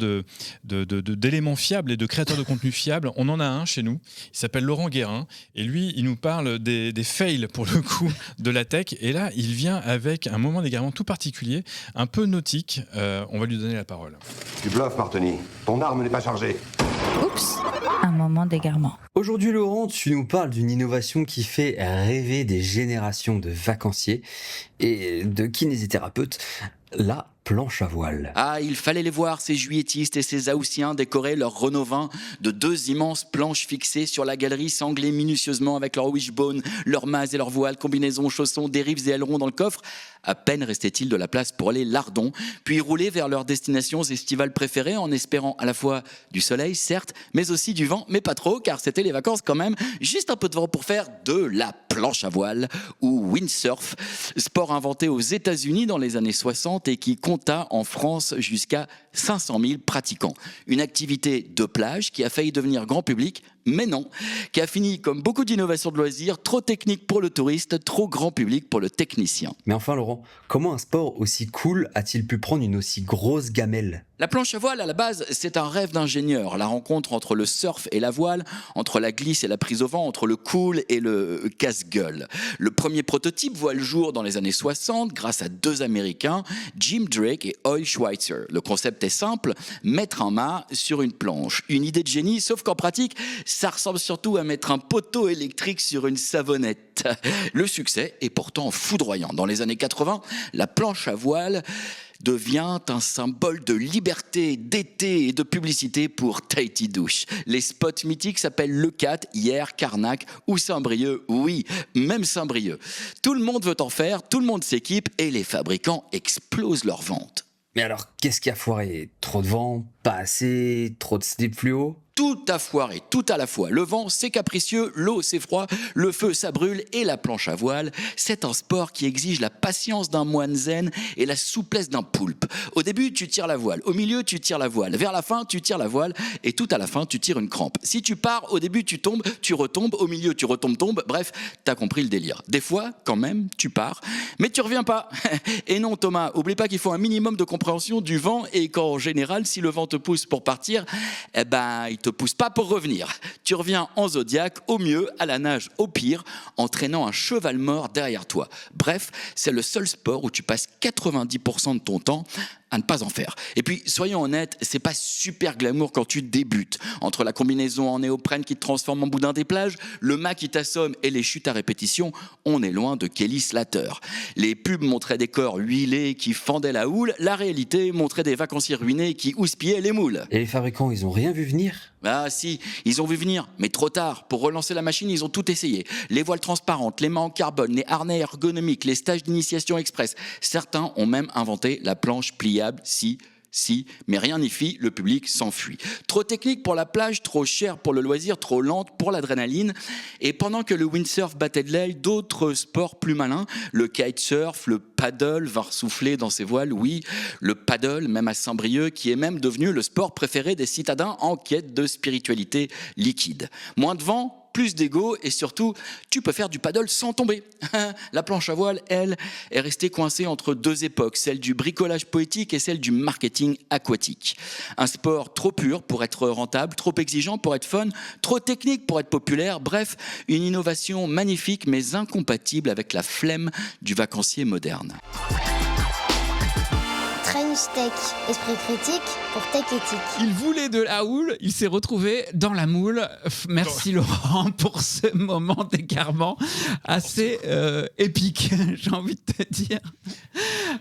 S5: d'éléments fiables et de créateurs de contenu fiables, on en a un chez nous. Il s'appelle Laurent Guérin. Et lui, il nous parle des fails, pour le coup, de la tech. Et là, il vient avec un moment d'égarement tout particulier, un peu nautique. On va lui donner la parole.
S6: Tu bluffes, Martoni. Ton arme n'est pas chargée.
S7: Oups, un moment d'égarement.
S8: Aujourd'hui, Laurent, tu nous parles d'une innovation qui fait rêver des générations de vacanciers et de kinésithérapeutes, la planche à voile.
S9: Ah, il fallait les voir, ces juilletistes et ces Haussiens décorer leur Renault 20 de 2 immenses planches fixées sur la galerie, sanglées minutieusement avec leur wishbone, leurs mâts et leurs voiles, combinaisons, chaussons, dérives et ailerons dans le coffre. À peine restait-il de la place pour les lardons, puis rouler vers leurs destinations estivales préférées en espérant à la fois du soleil, certes, mais aussi du vent, mais pas trop, car c'était les vacances quand même, juste un peu de vent pour faire de la planche à voile ou windsurf, sport inventé aux États-Unis dans les années 60 et qui compta en France jusqu'à 500 000 pratiquants. Une activité de plage qui a failli devenir grand public, mais non, qui a fini comme beaucoup d'innovations de loisirs, trop technique pour le touriste, trop grand public pour le technicien.
S8: Mais enfin, Laurent, comment un sport aussi cool a-t-il pu prendre une aussi grosse gamelle ?
S9: La planche à voile, à la base, c'est un rêve d'ingénieur. La rencontre entre le surf et la voile, entre la glisse et la prise au vent, entre le cool et le casse-gueule. Le premier prototype voit le jour dans les années 60 grâce à 2 Américains, Jim Drake et Hoy Schweitzer. Le concept est simple, mettre un mât sur une planche. Une idée de génie, sauf qu'en pratique, ça ressemble surtout à mettre un poteau électrique sur une savonnette. Le succès est pourtant foudroyant. Dans les années 80, la planche à voile devient un symbole de liberté, d'été et de publicité pour Tahiti Douche. Les spots mythiques s'appellent Le Cat, Hyères, Carnac ou Saint-Brieuc. Oui, même Saint-Brieuc. Tout le monde veut en faire, tout le monde s'équipe et les fabricants explosent leurs ventes.
S8: Mais alors, qu'est-ce qui a foiré ? Trop de vent ? Pas assez ? Trop de slip fluo ?
S9: Tout a foiré, tout à la fois. Le vent, c'est capricieux, l'eau, c'est froid, le feu, ça brûle et la planche à voile, c'est un sport qui exige la patience d'un moine zen et la souplesse d'un poulpe. Au début, tu tires la voile. Au milieu, tu tires la voile. Vers la fin, tu tires la voile et tout à la fin, tu tires une crampe. Si tu pars, au début, tu tombes, tu retombes. Au milieu, tu retombes. Bref, t'as compris le délire. Des fois, quand même, tu pars, mais tu reviens pas. Et non, Thomas, oublie pas qu'il faut un minimum de compréhension du vent et qu'en général, si le vent te pousse pour partir, eh ben, il te pousse pas pour revenir. Tu reviens en zodiaque, au mieux, à la nage, au pire, en traînant un cheval mort derrière toi. Bref, c'est le seul sport où tu passes 90% de ton temps à ne pas en faire. Et puis, soyons honnêtes, c'est pas super glamour quand tu débutes. Entre la combinaison en néoprène qui te transforme en boudin des plages, le mât qui t'assomme et les chutes à répétition, on est loin de Kelly Slater. Les pubs montraient des corps huilés qui fendaient la houle, la réalité montrait des vacanciers ruinés qui houspillaient les moules.
S8: Et les fabricants, ils ont rien vu venir?
S9: Ah si, ils ont vu venir, mais trop tard. Pour relancer la machine, ils ont tout essayé. Les voiles transparentes, les mâts en carbone, les harnais ergonomiques, les stages d'initiation express. Certains ont même inventé la planche pliable, si, mais rien n'y fit, le public s'enfuit. Trop technique pour la plage, trop cher pour le loisir, trop lente pour l'adrénaline. Et pendant que le windsurf battait de l'aile, d'autres sports plus malins, le kitesurf, le paddle, vinrent souffler dans ses voiles. Oui, le paddle, même à Saint-Brieuc, qui est même devenu le sport préféré des citadins en quête de spiritualité liquide. Moins de vent, plus d'ego et surtout, tu peux faire du paddle sans tomber. La planche à voile, elle, est restée coincée entre deux époques, celle du bricolage poétique et celle du marketing aquatique. Un sport trop pur pour être rentable, trop exigeant pour être fun, trop technique pour être populaire, bref, une innovation magnifique mais incompatible avec la flemme du vacancier moderne.
S3: Trench Tech, esprit critique pour tech éthique.
S4: Il voulait de la houle, il s'est retrouvé dans la moule. Merci Laurent pour ce moment d'égarement assez épique, j'ai envie de te dire.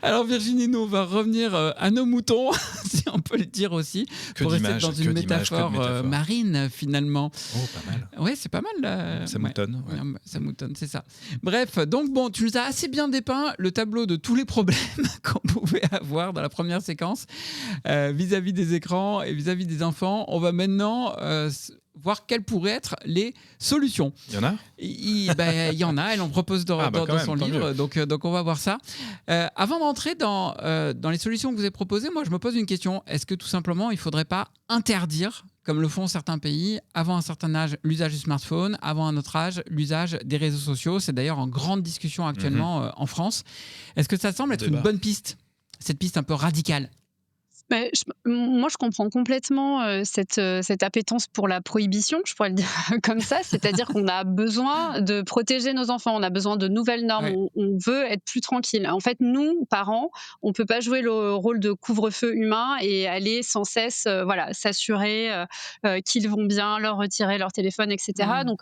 S4: Alors Virginie, nous on va revenir à nos moutons, si on peut le dire aussi, pour rester dans une métaphore marine finalement.
S5: Oh, pas mal.
S4: Ouais, c'est pas mal là.
S5: Ça moutonne. Ouais.
S4: Ça moutonne, c'est ça. Bref, donc bon, tu nous as assez bien dépeint le tableau de tous les problèmes qu'on pouvait avoir dans la première séquence vis-à-vis des écrans et vis-à-vis des enfants. On va maintenant voir quelles pourraient être les solutions.
S5: Il y en a ?
S4: Il y en a, elle en propose dans son livre, donc on va voir ça. Avant d'entrer dans les solutions que vous avez proposées, moi je me pose une question. Est-ce que tout simplement il ne faudrait pas interdire, comme le font certains pays, avant un certain âge, l'usage du smartphone, avant un autre âge, l'usage des réseaux sociaux? C'est d'ailleurs en grande discussion actuellement en France. Est-ce que ça semble être une bonne piste, cette piste un peu radicale?
S1: Moi, je comprends complètement cette appétence pour la prohibition, je pourrais le dire comme ça. C'est-à-dire qu'on a besoin de protéger nos enfants, on a besoin de nouvelles normes,
S4: Ouais.
S1: on veut être plus tranquille. En fait, nous, parents, on ne peut pas jouer le rôle de couvre-feu humain et aller sans cesse s'assurer qu'ils vont bien, leur retirer leur téléphone, etc. Donc,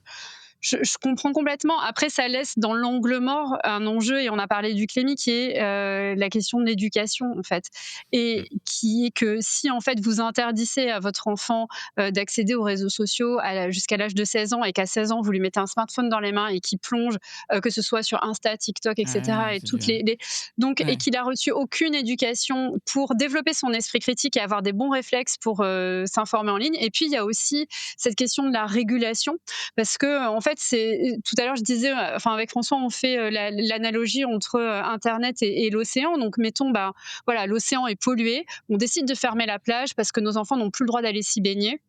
S1: je comprends complètement. Après, ça laisse dans l'angle mort un enjeu, et on a parlé du Clémy, qui est la question de l'éducation, en fait. Et qui est que si, en fait, vous interdisez à votre enfant d'accéder aux réseaux sociaux jusqu'à l'âge de 16 ans, et qu'à 16 ans, vous lui mettez un smartphone dans les mains et qu'il plonge, que ce soit sur Insta, TikTok, etc., et toutes donc, et qu'il a reçu aucune éducation pour développer son esprit critique et avoir des bons réflexes pour s'informer en ligne. Et puis, il y a aussi cette question de la régulation, parce que, en fait, tout à l'heure, je disais, avec François, on fait l'analogie entre Internet et l'océan. Donc, mettons, l'océan est pollué. On décide de fermer la plage parce que nos enfants n'ont plus le droit d'aller s'y baigner.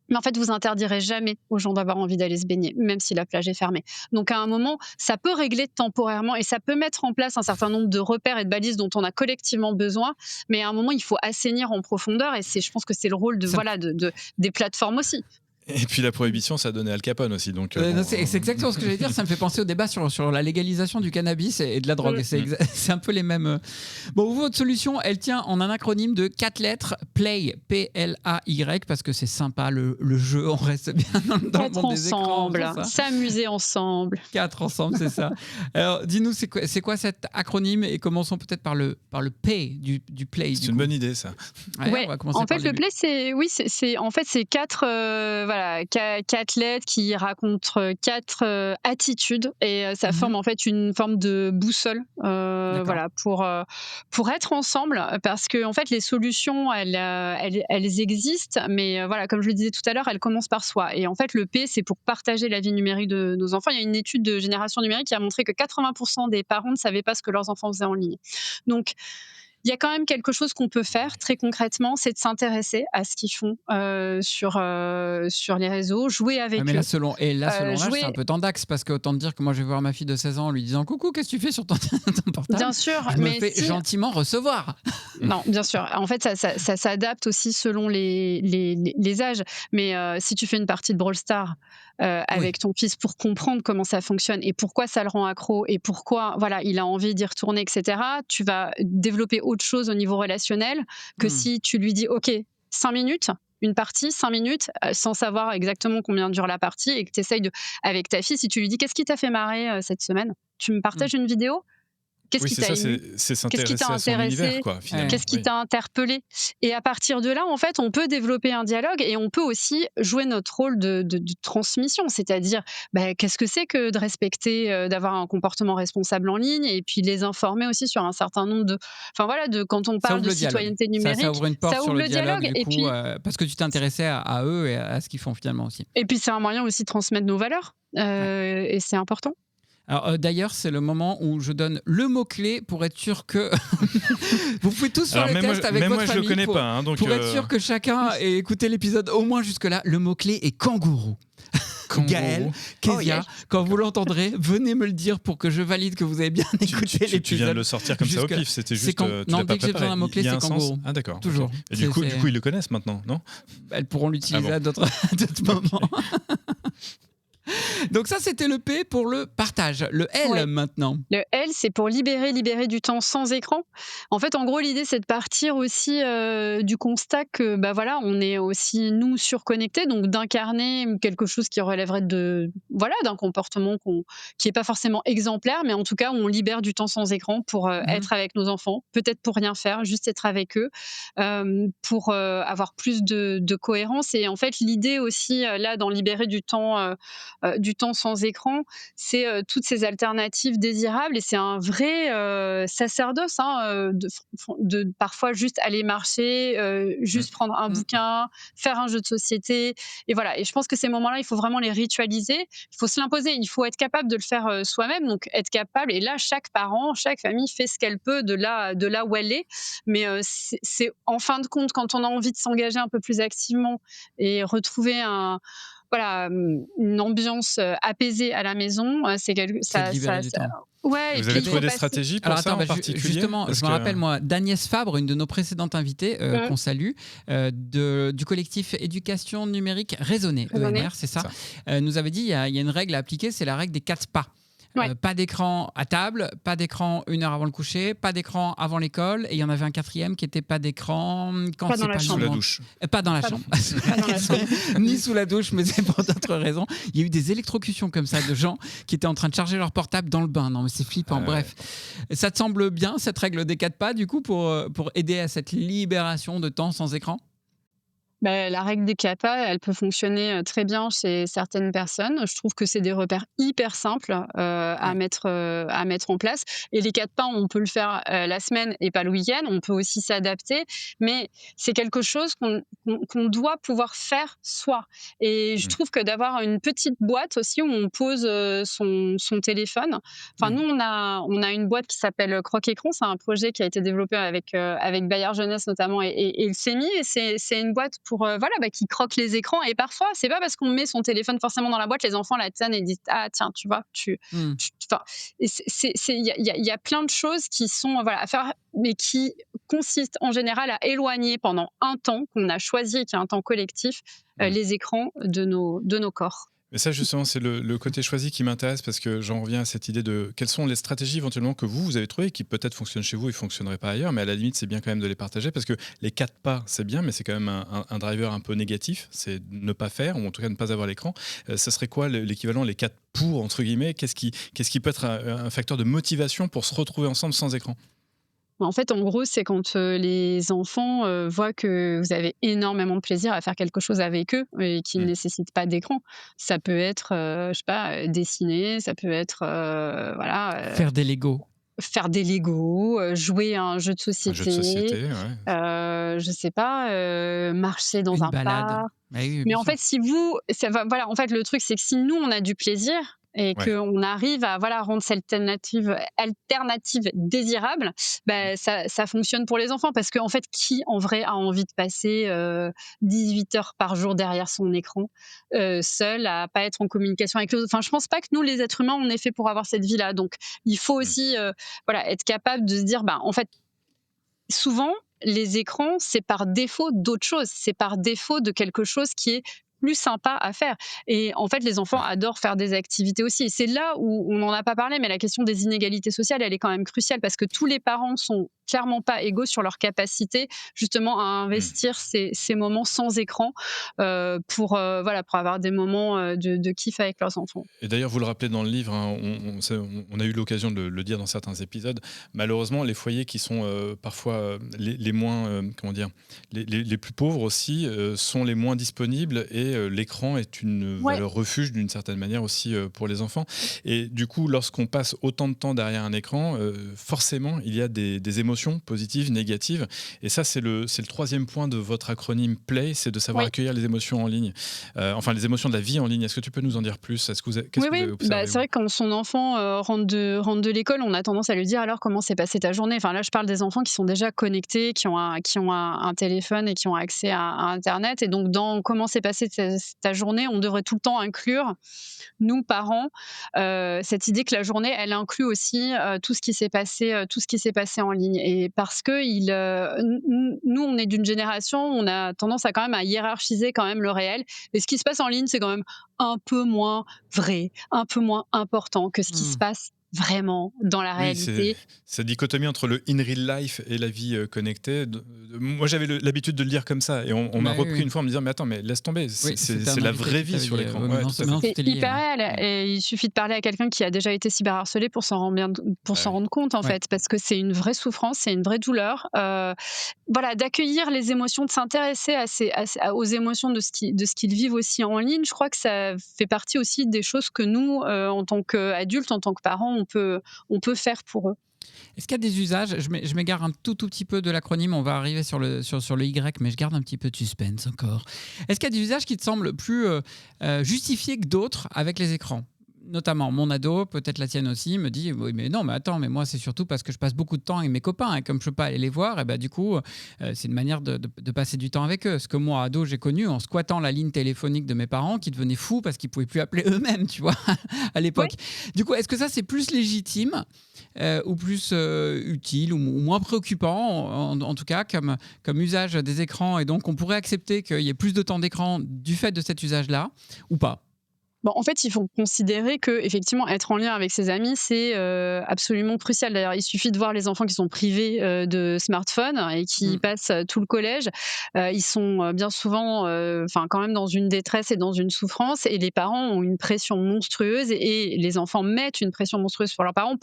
S1: Mais en fait, vous interdirez jamais aux gens d'avoir envie d'aller se baigner, même si la plage est fermée. Donc, à un moment, ça peut régler temporairement et ça peut mettre en place un certain nombre de repères et de balises dont on a collectivement besoin. Mais à un moment, il faut assainir en profondeur, et je pense que c'est le rôle des plateformes aussi.
S5: Et puis la prohibition, ça donnait Al Capone aussi. Donc,
S4: c'est exactement ce que j'allais dire. Ça me fait penser au débat sur la légalisation du cannabis et de la drogue. C'est un peu les mêmes. Bon, votre solution, elle tient en un acronyme de 4 lettres, Play, P-L-A-Y, parce que c'est sympa le jeu. On reste bien dans le monde des écrans.
S1: S'amuser ensemble.
S4: 4 ensemble, c'est ça. Alors, dis-nous, c'est quoi cet acronyme, et commençons peut-être par le P du Play.
S5: C'est une bonne idée, ça.
S1: Ouais. On va commencer en fait, le Play, c'est 4 voilà, 4 lettres qui racontent 4 attitudes et ça forme en fait une forme de boussole, voilà, pour être ensemble parce que en fait les solutions elles existent, mais voilà, comme je le disais tout à l'heure, elles commencent par soi. Et en fait le P, c'est pour partager la vie numérique de nos enfants. Il y a une étude de Génération Numérique qui a montré que 80% des parents ne savaient pas ce que leurs enfants faisaient en ligne. Donc il y a quand même quelque chose qu'on peut faire très concrètement, c'est de s'intéresser à ce qu'ils font sur les réseaux, jouer avec
S4: Mais
S1: eux.
S4: là, selon l'âge,
S1: jouer-
S4: c'est un peu tendax parce que autant te dire que moi, je vais voir ma fille de 16 ans en lui disant coucou, qu'est-ce que tu fais sur ton, ton portable?
S1: Bien sûr,
S4: Je me
S1: mais
S4: fais gentiment recevoir.
S1: Non, bien sûr. En fait, ça s'adapte aussi selon les âges. Mais si tu fais une partie de Brawl Stars avec ton fils pour comprendre comment ça fonctionne et pourquoi ça le rend accro et pourquoi voilà, il a envie d'y retourner, etc., tu vas développer autre chose au niveau relationnel que si tu lui dis OK, 5 minutes. Une partie, 5 minutes, sans savoir exactement combien dure la partie, et que tu essayes avec ta fille, si tu lui dis qu'est-ce qui t'a fait marrer cette semaine? Tu me partages une vidéo? Qu'est-ce
S5: Oui,
S1: qui
S5: c'est
S1: t'a
S5: ça,
S1: ému?
S5: c'est
S1: Qu'est-ce qui
S5: s'intéresser
S1: t'a
S5: à son univers,
S1: intéressé?
S5: quoi, finalement.
S1: Qu'est-ce qui
S5: Oui.
S1: t'a interpellé? Et à partir de là, en fait, on peut développer un dialogue et on peut aussi jouer notre rôle de transmission. C'est-à-dire, qu'est-ce que c'est que de respecter, d'avoir un comportement responsable en ligne et puis les informer aussi sur un certain nombre de. Enfin voilà, quand on
S4: Ça
S1: parle
S4: ouvre
S1: de
S4: le dialogue.
S1: citoyenneté numérique,
S4: Ça ouvre une porte
S1: ça
S4: sur
S1: ouvre
S4: le dialogue, du
S1: et
S4: coup,
S1: puis.
S4: parce que tu t'intéressais à eux et à ce qu'ils font finalement aussi.
S1: Et puis c'est un moyen aussi de transmettre nos valeurs et c'est important.
S4: Alors d'ailleurs, c'est le moment où je donne le mot-clé pour être sûr que vous pouvez tous faire le test avec votre
S5: moi, je
S4: famille
S5: le connais
S4: pour,
S5: pas, hein, donc
S4: pour être sûr que chacun ait écouté l'épisode au moins jusque-là. Le mot-clé est kangourou. Gaël, Kezia, quand vous l'entendrez, venez me le dire pour que je valide que vous avez bien écouté l'épisode.
S5: Tu viens de le sortir comme ça au pif, c'était juste.
S4: Non, dès que j'ai besoin d'un mot-clé, c'est kangourou.
S5: Ah d'accord.
S4: Toujours.
S5: Okay. Et du coup, ils le connaissent maintenant, non?
S4: Elles pourront l'utiliser à d'autres moments. Donc ça, c'était le P pour le partage. Le L maintenant.
S1: Le L, c'est pour libérer du temps sans écran. En fait, en gros, l'idée, c'est de partir aussi du constat que, voilà, on est aussi, nous, surconnectés, donc d'incarner quelque chose qui relèverait d'un comportement qui n'est pas forcément exemplaire, mais en tout cas, on libère du temps sans écran pour être avec nos enfants, peut-être pour rien faire, juste être avec eux, pour avoir plus de cohérence. Et en fait, l'idée aussi, là, d'en libérer du temps sans écran, c'est toutes ces alternatives désirables et c'est un vrai sacerdoce de parfois juste aller marcher, juste prendre un bouquin, faire un jeu de société et voilà. Et je pense que ces moments-là, il faut vraiment les ritualiser, il faut se l'imposer, il faut être capable de le faire soi-même, donc être capable. Et là, chaque parent, chaque famille fait ce qu'elle peut de là où elle est, mais c'est en fin de compte quand on a envie de s'engager un peu plus activement et retrouver une ambiance apaisée à la maison, c'est ça. Ouais,
S5: vous avez trouvé des stratégies pour ça en particulier?
S4: Justement, je me rappelle, moi, d'Agnès Fabre, une de nos précédentes invitées, qu'on salue, du collectif Éducation Numérique Raisonnée, ENR, c'est ça, nous avait dit il y a une règle à appliquer, c'est la règle des 4 pas. Pas d'écran à table, pas d'écran 1 heure avant le coucher, pas d'écran avant l'école, et il y en avait un 4e qui était pas d'écran quand c'est pas
S5: sous la douche.
S4: Pas dans la chambre. Ni sous la douche, mais c'est pour d'autres raisons. Il y a eu des électrocutions comme ça de gens qui étaient en train de charger leur portable dans le bain. Non, mais c'est flippant. Bref, ça te semble bien cette règle des 4 pas du coup pour aider à cette libération de temps sans écran?
S1: La règle des 4 pas, elle peut fonctionner très bien chez certaines personnes. Je trouve que c'est des repères hyper simples à mettre en place. Et les 4 pas, on peut le faire la semaine et pas le week-end. On peut aussi s'adapter, mais c'est quelque chose qu'on doit pouvoir faire soi. Et je trouve que d'avoir une petite boîte aussi où on pose son téléphone. Enfin, nous, on a une boîte qui s'appelle Croc-Écran. C'est un projet qui a été développé avec Bayard Jeunesse notamment et le CEMI. Et c'est une boîte pour qui croque les écrans. Et parfois, c'est pas parce qu'on met son téléphone forcément dans la boîte, les enfants la tiennent et disent ah tiens, tu vois, il y a plein de choses qui sont à faire, mais qui consistent en général à éloigner pendant un temps qu'on a choisi, qui est un temps collectif, les écrans de nos corps.
S5: Mais ça, justement, c'est le côté choisi qui m'intéresse parce que j'en reviens à cette idée de quelles sont les stratégies éventuellement que vous avez trouvées qui peut-être fonctionnent chez vous et ne fonctionneraient pas ailleurs, mais à la limite, c'est bien quand même de les partager parce que les 4 pas, c'est bien, mais c'est quand même un driver un peu négatif, c'est ne pas faire ou en tout cas ne pas avoir l'écran. Ça serait quoi l'équivalent, les 4 pour, entre guillemets? Qu'est-ce qui peut être un facteur de motivation pour se retrouver ensemble sans écran?
S1: En fait, en gros, c'est quand, les enfants, voient que vous avez énormément de plaisir à faire quelque chose avec eux et qui ne
S5: Mmh.
S1: nécessite pas d'écran. Ça peut être, je sais pas, dessiner, ça peut être,
S4: Faire des Lego.
S1: faire des Legos, jouer à un jeu de
S5: Un jeu de
S1: société,
S5: société, ouais.
S1: je sais pas, marcher dans
S4: Une
S1: un
S4: balade.
S1: parc.
S4: Bah oui,
S1: Mais
S4: bien
S1: en
S4: sûr.
S1: fait, si vous ça va voilà, en fait, le truc, c'est que si nous, on a du plaisir et
S5: Ouais.
S1: qu'on arrive à, voilà, rendre cette alternative désirable,
S5: Mmh.
S1: bah, ça fonctionne pour les enfants. Parce qu'en fait, qui, en vrai, a envie de passer, 18 heures par jour derrière son écran, seul, à pas être en communication avec les autres? Enfin, je pense pas que nous, les êtres humains, on est faits pour avoir cette vie-là. Donc il faut
S5: Mmh.
S1: aussi, voilà, être capable de se dire: «Bah, en fait, souvent, les écrans, c'est par défaut d'autre chose. C'est par défaut de quelque chose qui est plus sympa à faire. Et en fait, les enfants
S5: Ouais.
S1: adorent faire des activités aussi. Et c'est là où on n'en a pas parlé, mais la question des inégalités sociales, elle est quand même cruciale parce que tous les parents sont clairement pas égaux sur leur capacité justement à
S5: Mmh.
S1: investir ces moments sans écran voilà, pour avoir des moments de kiff avec leurs enfants.
S5: Et d'ailleurs, vous le rappelez dans le livre, hein, on a eu l'occasion de le dire dans certains épisodes. Malheureusement, les foyers qui sont parfois les moins, comment dire, les plus pauvres aussi, sont les moins disponibles et l'écran est une
S1: Ouais.
S5: valeur refuge d'une certaine manière aussi pour les enfants. Et du coup, lorsqu'on passe autant de temps derrière un écran, forcément, il y a des émotions positives, négatives. Et ça, c'est le troisième point de votre acronyme PLAY, c'est de savoir
S1: Oui.
S5: accueillir les émotions en ligne. Enfin, les émotions de la vie en ligne. Est-ce que tu peux nous en dire plus? Qu'est-ce
S1: Oui,
S5: que vous
S1: oui,
S5: avez observé,
S1: c'est
S5: vous?
S1: vrai que quand son enfant, rentre de l'école, on a tendance à lui dire: «Alors, comment s'est passée ta journée?» Enfin, là, je parle des enfants qui sont déjà connectés, qui ont un téléphone et qui ont accès à internet. Et donc dans «Comment s'est passée ta journée?», on devrait tout le temps inclure, nous, parents, cette idée que la journée, elle inclut aussi, tout ce qui s'est passé en ligne. Et parce qu'il, nous, on est d'une génération, on a tendance à quand même à hiérarchiser quand même le réel. Et ce qui se passe en ligne, c'est quand même un peu moins vrai, un peu moins important que ce qui se
S4: Mmh.
S1: passe vraiment dans la
S5: Oui, c'est
S1: réalité.
S5: cette dichotomie entre le in real life et la vie connectée. Moi, j'avais l'habitude de le lire comme ça. Et on m'a
S4: Bah oui,
S5: repris
S4: oui.
S5: une fois en me disant: mais attends, mais laisse tomber,
S4: Oui,
S5: c'est
S4: c'était un
S5: c'est la
S4: invité
S5: vraie
S4: qui
S5: vie
S4: t'avait
S5: sur
S4: dit,
S5: l'écran.
S4: ouais,
S5: Ouais,
S4: maintenant,
S5: tout à
S4: maintenant,
S5: fait.
S1: C'est
S4: tout est lié,
S1: hyper
S4: ouais.
S1: réel et il suffit de parler à quelqu'un qui a déjà été cyberharcelé pour
S5: Bah
S1: s'en
S5: oui.
S1: rendre compte, en
S4: Ouais.
S1: fait, parce que c'est une vraie souffrance, c'est une vraie douleur. Voilà, d'accueillir les émotions, de s'intéresser aux émotions de ce qu'ils vivent aussi en ligne. Je crois que ça fait partie aussi des choses que nous, en tant qu'adultes, en tant que parents, on peut faire pour eux.
S4: Est-ce qu'il y a des usages, je m'égare un tout petit peu de l'acronyme, on va arriver sur le Y, mais je garde un petit peu de suspense encore. Est-ce qu'il y a des usages qui te semblent plus justifiés que d'autres avec les écrans? Notamment, mon ado, peut-être la tienne aussi, me dit: «Oui, mais non, mais attends, mais moi, c'est surtout parce que je passe beaucoup de temps avec mes copains et comme je peux pas aller les voir, et bah, du coup, c'est une manière de passer du temps avec eux». Ce que moi, ado, j'ai connu en squattant la ligne téléphonique de mes parents qui devenaient fous parce qu'ils pouvaient plus appeler eux-mêmes, tu vois, à
S1: Oui.
S4: l'époque. Du coup, est-ce que ça, c'est plus légitime ou plus utile ou moins préoccupant, en tout cas, comme usage des écrans, et donc on pourrait accepter qu'il y ait plus de temps d'écran du fait de cet usage-là, ou pas?
S1: Bon, en fait, il faut considérer que effectivement, être en lien avec ses amis, c'est absolument crucial. D'ailleurs, il suffit de voir les enfants qui sont privés de smartphone et qui
S4: Mmh.
S1: passent tout le collège. Ils sont bien souvent, enfin, quand même dans une détresse et dans une souffrance. Et les parents ont une pression monstrueuse et les enfants mettent une pression monstrueuse sur leurs parents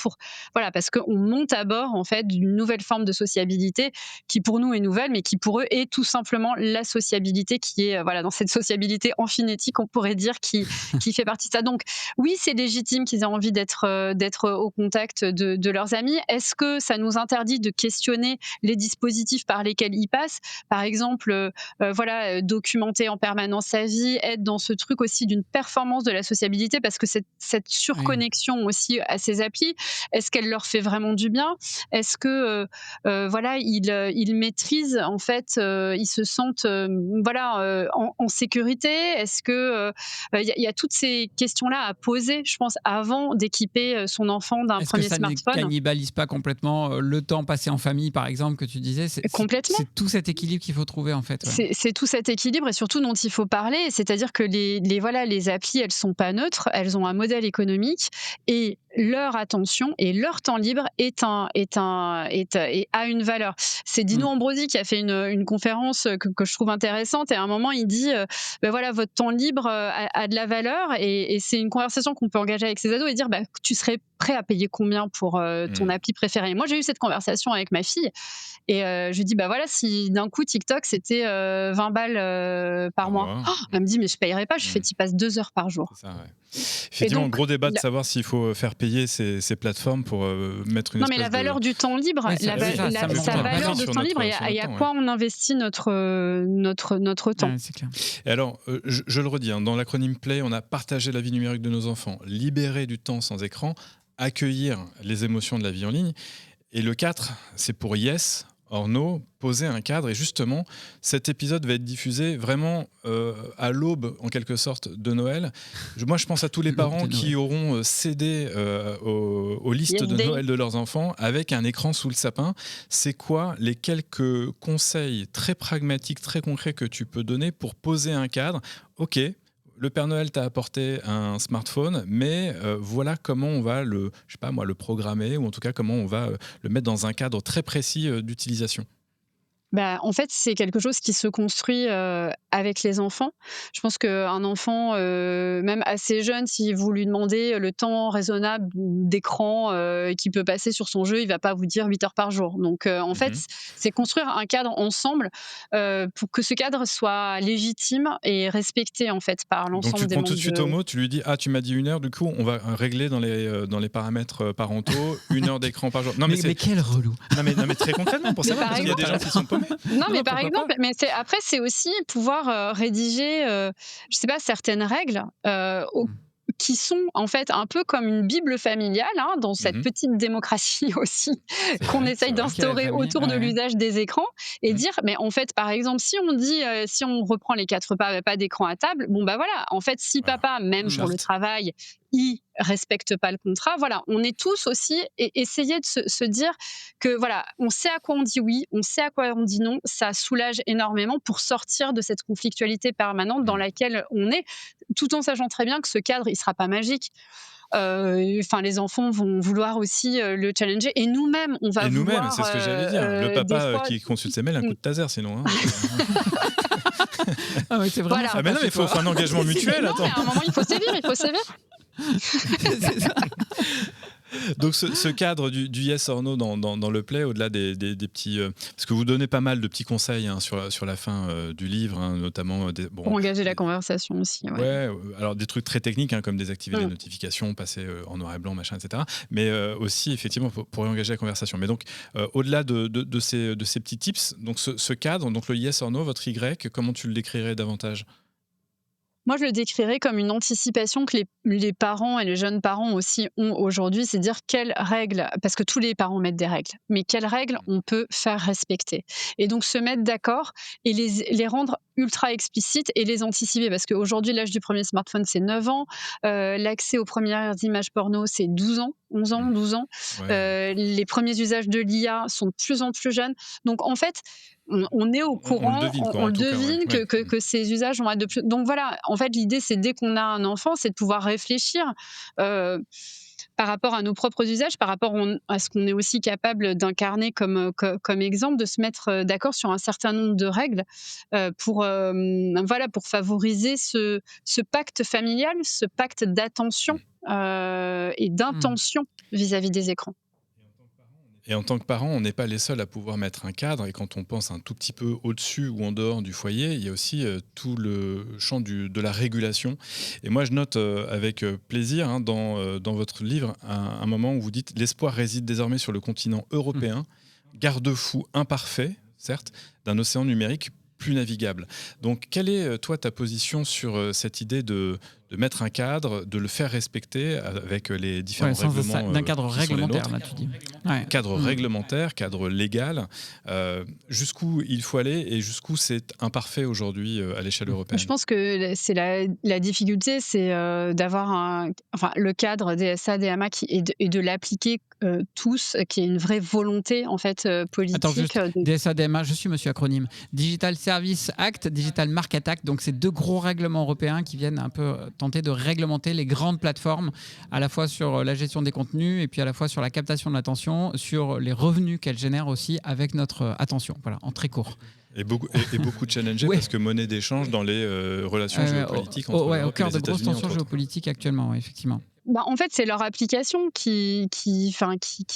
S1: voilà, parce qu'on monte à bord en fait d'une nouvelle forme de sociabilité qui pour nous est nouvelle, mais qui pour eux est tout simplement la sociabilité qui est voilà dans cette sociabilité emphinétique, on pourrait dire, qui fait partie de ça. Donc oui, c'est légitime qu'ils aient envie d'être au contact de leurs amis. Est-ce que ça nous interdit de questionner les dispositifs par lesquels ils passent? Par exemple, voilà, documenter en permanence sa vie, être dans ce truc aussi d'une performance de la sociabilité, parce que cette
S4: Oui.
S1: surconnexion aussi à ces applis, est-ce qu'elle leur fait vraiment du bien? Est-ce que voilà, ils maîtrisent en fait, ils se sentent voilà, en sécurité? Est-ce que il y a toutes ces questions-là à poser, je pense, avant d'équiper son enfant d'un
S4: Est-ce que
S1: premier
S4: ça ne
S1: smartphone.
S4: cannibalise pas complètement le temps passé en famille, par exemple, que tu disais?
S1: Complètement.
S4: C'est tout cet équilibre qu'il faut trouver, en fait, ouais.
S1: C'est tout cet équilibre et surtout dont il faut parler. C'est-à-dire que voilà, les applis, elles sont pas neutres, elles ont un modèle économique et leur attention et leur temps libre a une valeur. C'est Dino
S4: Mmh.
S1: Ambrosi qui a fait une conférence que je trouve intéressante et à un moment il dit ben voilà, votre temps libre a de la valeur et c'est une conversation qu'on peut engager avec ses ados et dire bah, tu serais prêt à payer combien pour ton appli préférée. Et moi, j'ai eu cette conversation avec ma fille et je lui dis, bah voilà, si d'un coup TikTok c'était 20 balles par mois. Oh, elle me dit, mais je payerais pas. Je fais, tu passes 2 heures par jour.
S5: C'est ça, ouais. Effectivement, gros débat de savoir s'il faut faire payer ces plateformes pour mettre une
S1: Non, mais la valeur du temps libre, sa valeur de temps libre et à quoi on investit notre temps.
S4: Ouais, c'est clair.
S5: Et alors, je le redis, dans l'acronyme PLAY, on a partagé la vie numérique de nos enfants, libérer du temps sans écran, accueillir les émotions de la vie en ligne. Et le 4, c'est pour Yes or No, poser un cadre. Et justement, cet épisode va être diffusé vraiment à l'aube, en quelque sorte, de Noël. Moi, je pense à tous les parents qui auront cédé aux listes de Noël de leurs enfants avec un écran sous le sapin. C'est quoi les quelques conseils très pragmatiques, très concrets que tu peux donner pour poser un cadre ? Ok, le Père Noël t'a apporté un smartphone, mais voilà comment on va le programmer, ou en tout cas comment on va le mettre dans un cadre très précis d'utilisation.
S1: Bah, en fait, c'est quelque chose qui se construit avec les enfants. Je pense qu'un enfant, même assez jeune, si vous lui demandez le temps raisonnable d'écran qu'il peut passer sur son jeu, il ne va pas vous dire 8 heures par jour. Donc, en fait, c'est construire un cadre ensemble pour que ce cadre soit légitime et respecté en fait, par l'ensemble des membres.
S5: Donc, tu prends tout de suite au mot, tu lui dis « Ah, tu m'as dit 1 heure, du coup, on va régler dans les paramètres parentaux 1 heure d'écran par jour. »
S4: Mais quel relou.
S5: Non, mais très concrètement, pour savoir, parce qu'il y a des gens qui sont paumés.
S1: Non, mais par exemple, après, c'est aussi pouvoir rédiger, je sais pas, certaines règles qui sont en fait un peu comme une bible familiale, dans cette petite démocratie aussi qu'on essaye d'instaurer autour de l'usage des écrans et dire, mais en fait, par exemple, si on dit, si on reprend les 4 pas d'écran à table, bon bah voilà, en fait, si papa, même pour le travail, il respecte pas le contrat, voilà, on est tous aussi essayer de se dire que voilà, on sait à quoi on dit oui, on sait à quoi on dit non, ça soulage énormément pour sortir de cette conflictualité permanente dans laquelle on est, tout en sachant très bien que ce cadre, il sera pas magique. Les enfants vont vouloir aussi le challenger et nous-mêmes, on va vouloir.
S5: Et nous-mêmes, c'est ce que j'allais dire. Le papa qui consulte ses mails, un coup de taser sinon.
S4: Ah ouais, c'est vraiment
S1: Voilà.
S4: ça.
S5: Ah mais non, mais il faut un engagement mutuel.
S1: Non, mais à un moment, il faut sévir.
S5: Donc ce cadre du yes or no dans le play, au-delà des petits... parce que vous donnez pas mal de petits conseils sur la fin du livre, notamment...
S1: Pour engager la conversation aussi.
S5: Ouais, alors des trucs très techniques, comme désactiver les notifications, passer en noir et blanc, machin, etc. Mais aussi, effectivement, pour engager la conversation. Mais donc, au-delà de ces petits tips, donc ce cadre, donc le yes or no, votre Y, comment tu le décrirais davantage ?
S1: Moi, je le décrirais comme une anticipation que les parents et les jeunes parents aussi ont aujourd'hui, c'est dire quelles règles, parce que tous les parents mettent des règles, mais quelles règles on peut faire respecter. Et donc se mettre d'accord et les rendre ultra explicites et les anticiper, parce qu'aujourd'hui, l'âge du premier smartphone, c'est 9 ans, l'accès aux premières images porno, c'est 12 ans, 11 ans, 12 ans. Ouais. Les premiers usages de l'IA sont de plus en plus jeunes. Donc en fait, on est au courant, on le devine que ces usages vont être de plus... Donc voilà, en fait, l'idée, c'est dès qu'on a un enfant, c'est de pouvoir réfléchir par rapport à nos propres usages, par rapport à ce qu'on est aussi capable d'incarner comme exemple, de se mettre d'accord sur un certain nombre de règles pour favoriser ce pacte familial, ce pacte d'attention et d'intention vis-à-vis des écrans.
S5: Et en tant que parent, on n'est pas les seuls à pouvoir mettre un cadre. Et quand on pense un tout petit peu au-dessus ou en dehors du foyer, il y a aussi tout le champ de la régulation. Et moi, je note avec plaisir dans votre livre un moment où vous dites « L'espoir réside désormais sur le continent européen, garde-fou imparfait, certes, d'un océan numérique plus navigable ». Donc, quelle est, toi, ta position sur cette idée de mettre un cadre, de le faire respecter avec les différents règlements
S4: d'un cadre réglementaire, là, tu dis. Ouais.
S5: Cadre réglementaire, cadre légal. Jusqu'où il faut aller et jusqu'où c'est imparfait aujourd'hui à l'échelle européenne.
S1: Je pense que c'est la difficulté, c'est d'avoir le cadre DSA, DMA et de l'appliquer tous, qui est une vraie volonté en fait politique.
S4: Attends, juste, DSA, DMA, je suis monsieur acronyme. Digital Service Act, Digital Market Act, donc c'est 2 gros règlements européens qui viennent un peu tenter de réglementer les grandes plateformes, à la fois sur la gestion des contenus et puis à la fois sur la captation de l'attention, sur les revenus qu'elles génèrent aussi avec notre attention. Voilà, en très court.
S5: Et beaucoup challengés parce que monnaie d'échange dans les relations géopolitiques entre l'Europe et les États-Unis.
S4: Au cœur de grosses tensions géopolitiques actuellement, effectivement.
S1: En fait, c'est leur application qui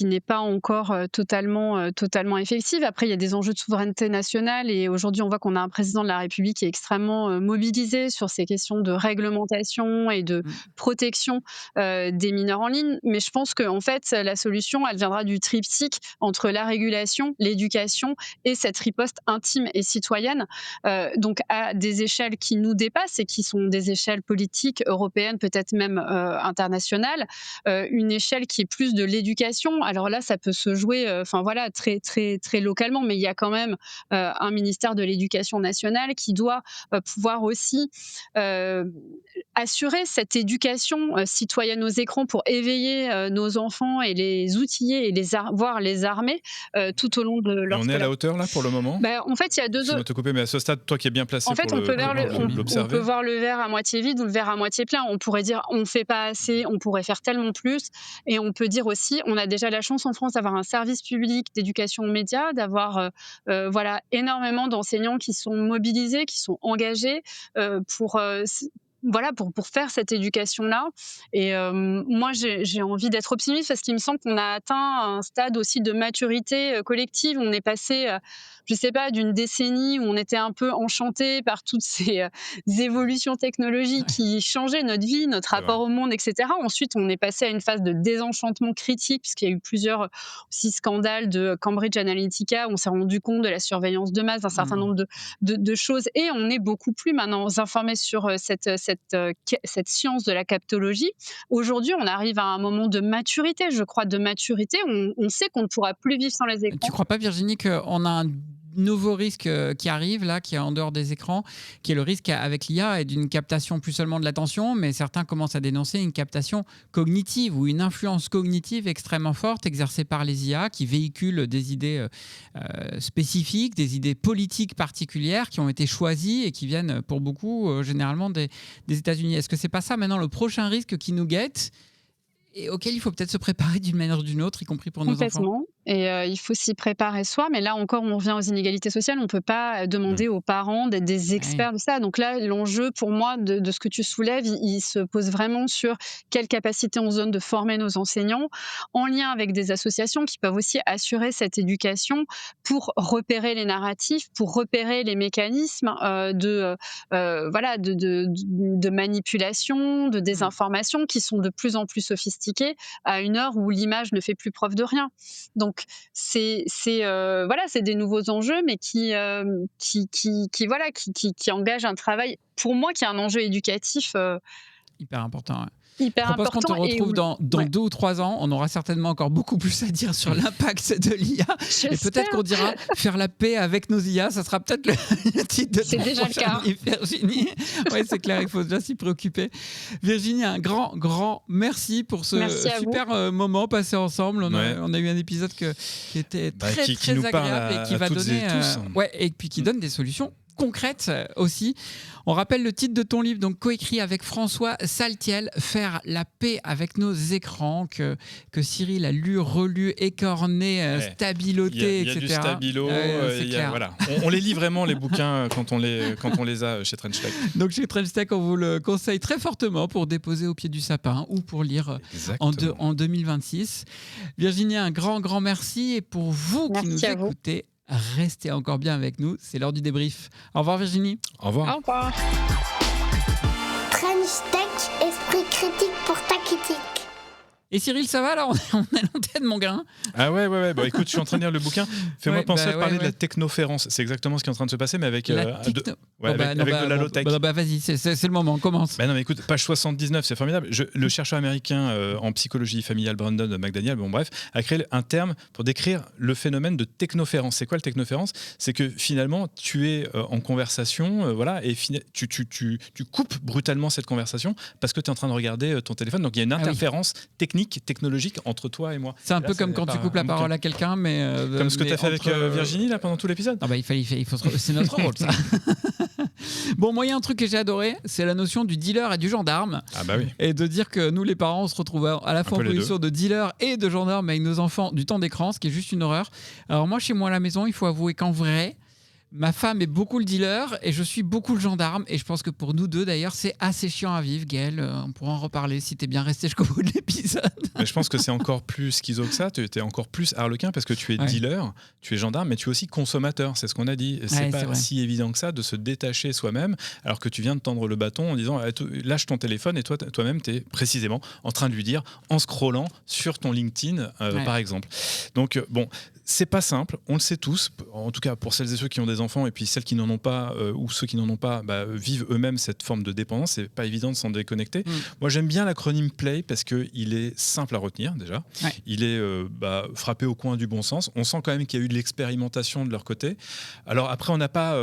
S1: n'est pas encore totalement effective. Après, il y a des enjeux de souveraineté nationale et aujourd'hui, on voit qu'on a un président de la République qui est extrêmement mobilisé sur ces questions de réglementation et de protection des mineurs en ligne. Mais je pense qu'en fait, la solution, elle viendra du triptyque entre la régulation, l'éducation et cette riposte intime et citoyenne, donc à des échelles qui nous dépassent et qui sont des échelles politiques, européennes, peut-être même internationales. Une échelle qui est plus de l'éducation. Alors là, ça peut se jouer, très très très localement, mais il y a quand même un ministère de l'Éducation nationale qui doit pouvoir aussi assurer cette éducation citoyenne aux écrans pour éveiller nos enfants et les outiller et voire les armer tout au long de leur
S5: on est à la hauteur là pour le moment.
S1: En fait, il y a deux.
S5: Excuse-moi de te couper, mais à ce stade, toi qui es bien placé
S1: en fait,
S5: pour
S1: on peut voir le verre à moitié vide ou le verre à moitié plein. On pourrait dire on fait pas assez, on pourrait faire tellement plus, et on peut dire aussi on a déjà la chance en France d'avoir un service public d'éducation aux médias, d'avoir énormément d'enseignants qui sont mobilisés, qui sont engagés pour faire cette éducation-là. Et moi, j'ai envie d'être optimiste parce qu'il me semble qu'on a atteint un stade aussi de maturité collective. On est passé, je sais pas, d'une décennie où on était un peu enchanté par toutes ces évolutions technologiques qui changeaient notre vie, notre rapport au monde, etc. Ensuite, on est passé à une phase de désenchantement critique puisqu'il y a eu plusieurs aussi scandales de Cambridge Analytica où on s'est rendu compte de la surveillance de masse d'un certain nombre de choses. Et on est beaucoup plus maintenant informés sur cette science de la captologie. Aujourd'hui, on arrive à un moment de maturité, je crois, on sait qu'on ne pourra plus vivre sans les écrans.
S4: Tu crois pas, Virginie, qu'on a un nouveau risque qui arrive là, qui est en dehors des écrans, qui est le risque avec l'IA et d'une captation plus seulement de l'attention, mais certains commencent à dénoncer une captation cognitive ou une influence cognitive extrêmement forte exercée par les IA qui véhiculent des idées spécifiques, des idées politiques particulières qui ont été choisies et qui viennent pour beaucoup généralement des États-Unis. Est-ce que c'est pas ça maintenant le prochain risque qui nous guette et auquel il faut peut-être se préparer d'une manière ou d'une autre, y compris pour nos enfants?
S1: Complètement. Et il faut s'y préparer soi. Mais là encore, on revient aux inégalités sociales. On ne peut pas demander aux parents d'être des experts de ça. Donc là, l'enjeu pour moi de ce que tu soulèves, il se pose vraiment sur quelle capacité on se donne de former nos enseignants en lien avec des associations qui peuvent aussi assurer cette éducation pour repérer les narratifs, pour repérer les mécanismes de manipulation, de désinformation qui sont de plus en plus sophistiqués à une heure où l'image ne fait plus preuve de rien. Donc c'est des nouveaux enjeux, mais qui engagent un travail pour moi qui est un enjeu éducatif
S4: hyper important.
S1: hyper
S4: Je propose qu'on te
S1: important.
S4: retrouve dans 2 ou 3 ans. On aura certainement encore beaucoup plus à dire sur l'impact de l'IA. Et peut-être qu'on dira faire la paix avec nos IA. Ça sera peut-être le titre de ton
S1: déjà le cas.
S4: livre, Virginie. Oui, c'est clair, il faut déjà s'y préoccuper. Virginie, un grand merci pour ce super moment passé ensemble. On a eu un épisode qui était très
S5: nous parle
S4: agréable et qui va donner... et puis qui donne des solutions concrètes aussi. On rappelle le titre de ton livre, donc coécrit avec François Saltiel, Faire la paix avec nos écrans, que Cyril a lu, relu, écorné, stabiloté, etc.
S5: Il y a du stabilo, voilà. On les lit vraiment les bouquins quand on les a chez Trench Tech.
S4: Donc chez Trench Tech, on vous le conseille très fortement pour déposer au pied du sapin ou pour lire en 2026. Virginie, un grand merci, et pour vous qui nous écoutez, restez encore bien avec nous, c'est l'heure du débrief. Au revoir Virginie.
S5: Au revoir.
S1: Au revoir.
S3: Trench Tech, esprit critique pour ta critique.
S4: Et Cyril, ça va là? On est à l'antenne, mon gars.
S5: Ah ouais. Bon, écoute, je suis en train de lire le bouquin. Fais-moi penser à parler de la technoférence. C'est exactement ce qui est en train de se passer, mais avec de la low-tech.
S4: Vas-y, c'est le moment, on commence.
S5: Non, mais écoute, page 79, c'est formidable. Le chercheur américain en psychologie familiale Brandon McDaniel, a créé un terme pour décrire le phénomène de technoférence. C'est quoi le technoférence? C'est que finalement, tu es en conversation, et tu coupes brutalement cette conversation parce que tu es en train de regarder ton téléphone. Donc il y a une interférence technologique entre toi et moi.
S4: C'est un peu comme quand tu coupes la parole à quelqu'un, mais
S5: comme ce que tu as fait avec Virginie là pendant tout l'épisode.
S4: C'est notre rôle, ça. Bon, moi il y a un truc que j'ai adoré, c'est la notion du dealer et du gendarme.
S5: Ah bah oui.
S4: Et de dire que nous les parents on se retrouve à la fois en position de dealer et de gendarme avec nos enfants du temps d'écran, ce qui est juste une horreur. Alors moi chez moi à la maison, il faut avouer qu'en vrai, Ma femme est beaucoup le dealer et je suis beaucoup le gendarme. Et je pense que pour nous deux, d'ailleurs, c'est assez chiant à vivre, Gaël. On pourra en reparler si t'es bien resté jusqu'au bout de l'épisode.
S5: Mais je pense que c'est encore plus schizo que ça. Tu es encore plus harlequin parce que tu es dealer, tu es gendarme, mais tu es aussi consommateur. C'est ce qu'on a dit. C'est pas si évident que ça de se détacher soi-même alors que tu viens de tendre le bâton en disant lâche ton téléphone et toi-même, tu es précisément en train de lui dire en scrollant sur ton LinkedIn, par exemple. Donc, bon. C'est pas simple, on le sait tous, en tout cas pour celles et ceux qui ont des enfants et puis celles qui n'en ont pas ou ceux qui n'en ont pas vivent eux-mêmes cette forme de dépendance, c'est pas évident de s'en déconnecter. Moi j'aime bien l'acronyme PLAY parce qu'il est simple à retenir déjà, il est frappé au coin du bon sens, on sent quand même qu'il y a eu de l'expérimentation de leur côté. Alors après on n'a pas...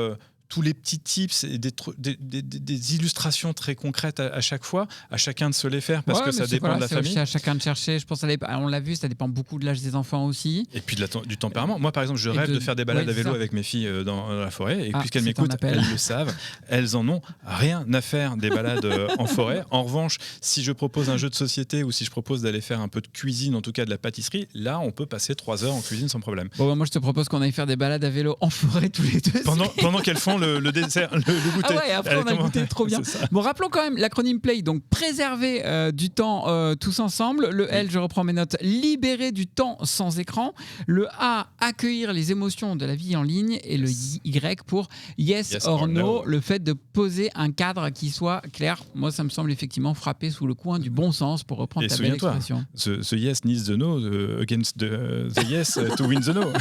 S5: tous les petits tips et des illustrations très concrètes à chaque fois, à chacun de se les faire parce que ça dépend de la famille.
S4: C'est à chacun de chercher. Je pense on l'a vu, ça dépend beaucoup de l'âge des enfants aussi.
S5: Et puis du tempérament. Moi, par exemple, je rêve de faire des balades à vélo avec mes filles dans la forêt. Et puisqu'elles m'écoutent, elles le savent. Elles en ont rien à faire des balades en forêt. En revanche, si je propose un jeu de société ou si je propose d'aller faire un peu de cuisine, en tout cas de la pâtisserie, là, on peut passer 3 heures en cuisine sans problème.
S4: Bon, moi, je te propose qu'on aille faire des balades à vélo en forêt tous les deux.
S5: Pendant qu'elles font le dessert, le goûter.
S4: Ah ouais, après on a goûté, trop bien. Bon, rappelons quand même l'acronyme PLAY, donc préserver du temps tous ensemble. Le L, je reprends mes notes, libérer du temps sans écran. Le A, accueillir les émotions de la vie en ligne. Et le Y pour yes or no, le fait de poser un cadre qui soit clair. Moi, ça me semble effectivement frapper sous le coin du bon sens pour reprendre ta belle expression.
S5: The yes needs the no against the yes to win the no.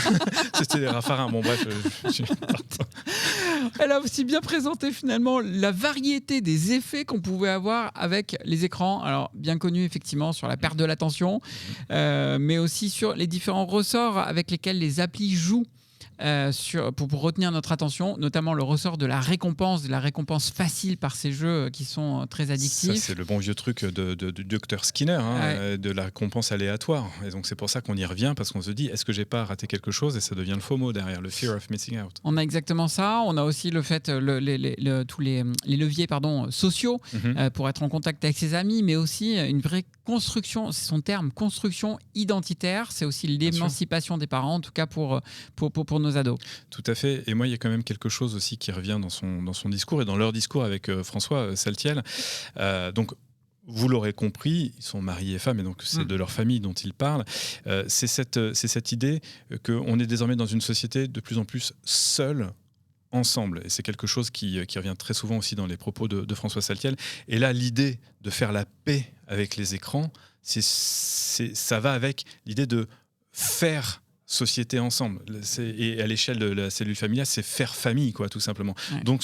S5: C'était Raffarin. Bon, bref, je suis partant.
S4: Elle a aussi bien présenté finalement la variété des effets qu'on pouvait avoir avec les écrans. Alors, bien connu effectivement sur la perte de l'attention, mais aussi sur les différents ressorts avec lesquels les applis jouent. Pour retenir notre attention, notamment le ressort de la récompense facile par ces jeux qui sont très addictifs.
S5: Ça, c'est le bon vieux truc du docteur Skinner, de la récompense aléatoire. Et donc c'est pour ça qu'on y revient, parce qu'on se dit, est-ce que j'ai pas raté quelque chose? Et ça devient le FOMO derrière, le fear of missing out.
S4: On a exactement ça. On a aussi le fait, tous les leviers sociaux pour être en contact avec ses amis, mais aussi une vraie construction, c'est son terme, construction identitaire. C'est aussi l'émancipation des parents, en tout cas pour nos ados.
S5: Tout à fait. Et moi, il y a quand même quelque chose aussi qui revient dans son discours et dans leur discours avec François Saltiel. Donc, vous l'aurez compris, ils sont mari et femme, et donc c'est de leur famille dont ils parlent. C'est cette idée qu'on est désormais dans une société de plus en plus seule, ensemble. Et c'est quelque chose qui revient très souvent aussi dans les propos de François Saltiel. Et là, l'idée de faire la paix avec les écrans, ça va avec l'idée de faire société ensemble. Et à l'échelle de la cellule familiale, c'est faire famille, quoi, tout simplement. Ouais. Donc,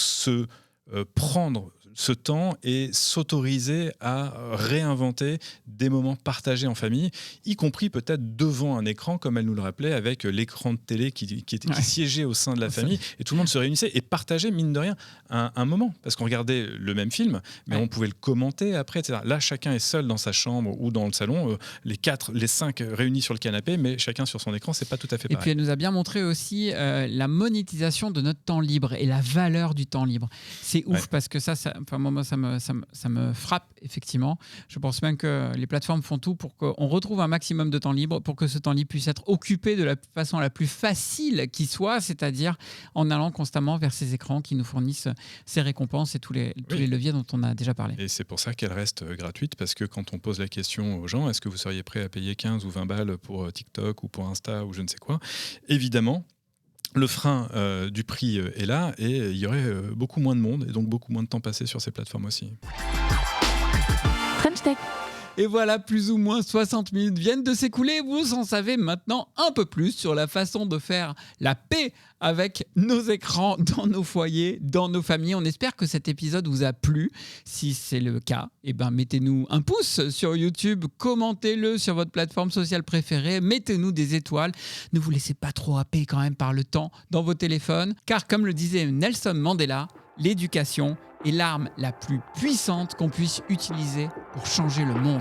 S5: prendre ce temps et s'autoriser à réinventer des moments partagés en famille, y compris peut-être devant un écran, comme elle nous le rappelait, avec l'écran de télé qui siégeait au sein de la famille, et tout le monde se réunissait et partageait, mine de rien, un moment. Parce qu'on regardait le même film, mais on pouvait le commenter après, etc. Là, chacun est seul dans sa chambre ou dans le salon, les 5 réunis sur le canapé, mais chacun sur son écran, c'est pas tout à fait pareil.
S4: Et puis, elle nous a bien montré aussi la monétisation de notre temps libre et la valeur du temps libre. C'est ouf parce que moi, ça me frappe, effectivement. Je pense même que les plateformes font tout pour qu'on retrouve un maximum de temps libre, pour que ce temps libre puisse être occupé de la façon la plus facile qui soit, c'est-à-dire en allant constamment vers ces écrans qui nous fournissent ces récompenses et tous les leviers dont on a déjà parlé.
S5: Et c'est pour ça qu'elle reste gratuite, parce que quand on pose la question aux gens, est-ce que vous seriez prêt à payer 15 ou 20 balles pour TikTok ou pour Insta ou je ne sais quoi, évidemment, le frein du prix est là, et il y aurait beaucoup moins de monde et donc beaucoup moins de temps passé sur ces plateformes aussi.
S7: French Tech.
S4: Et voilà, plus ou moins 60 minutes viennent de s'écouler. Vous en savez maintenant un peu plus sur la façon de faire la paix avec nos écrans dans nos foyers, dans nos familles. On espère que cet épisode vous a plu. Si c'est le cas, mettez-nous un pouce sur YouTube, commentez-le sur votre plateforme sociale préférée, mettez-nous des étoiles. Ne vous laissez pas trop happer quand même par le temps dans vos téléphones, car comme le disait Nelson Mandela, l'éducation est l'arme la plus puissante qu'on puisse utiliser pour changer le monde.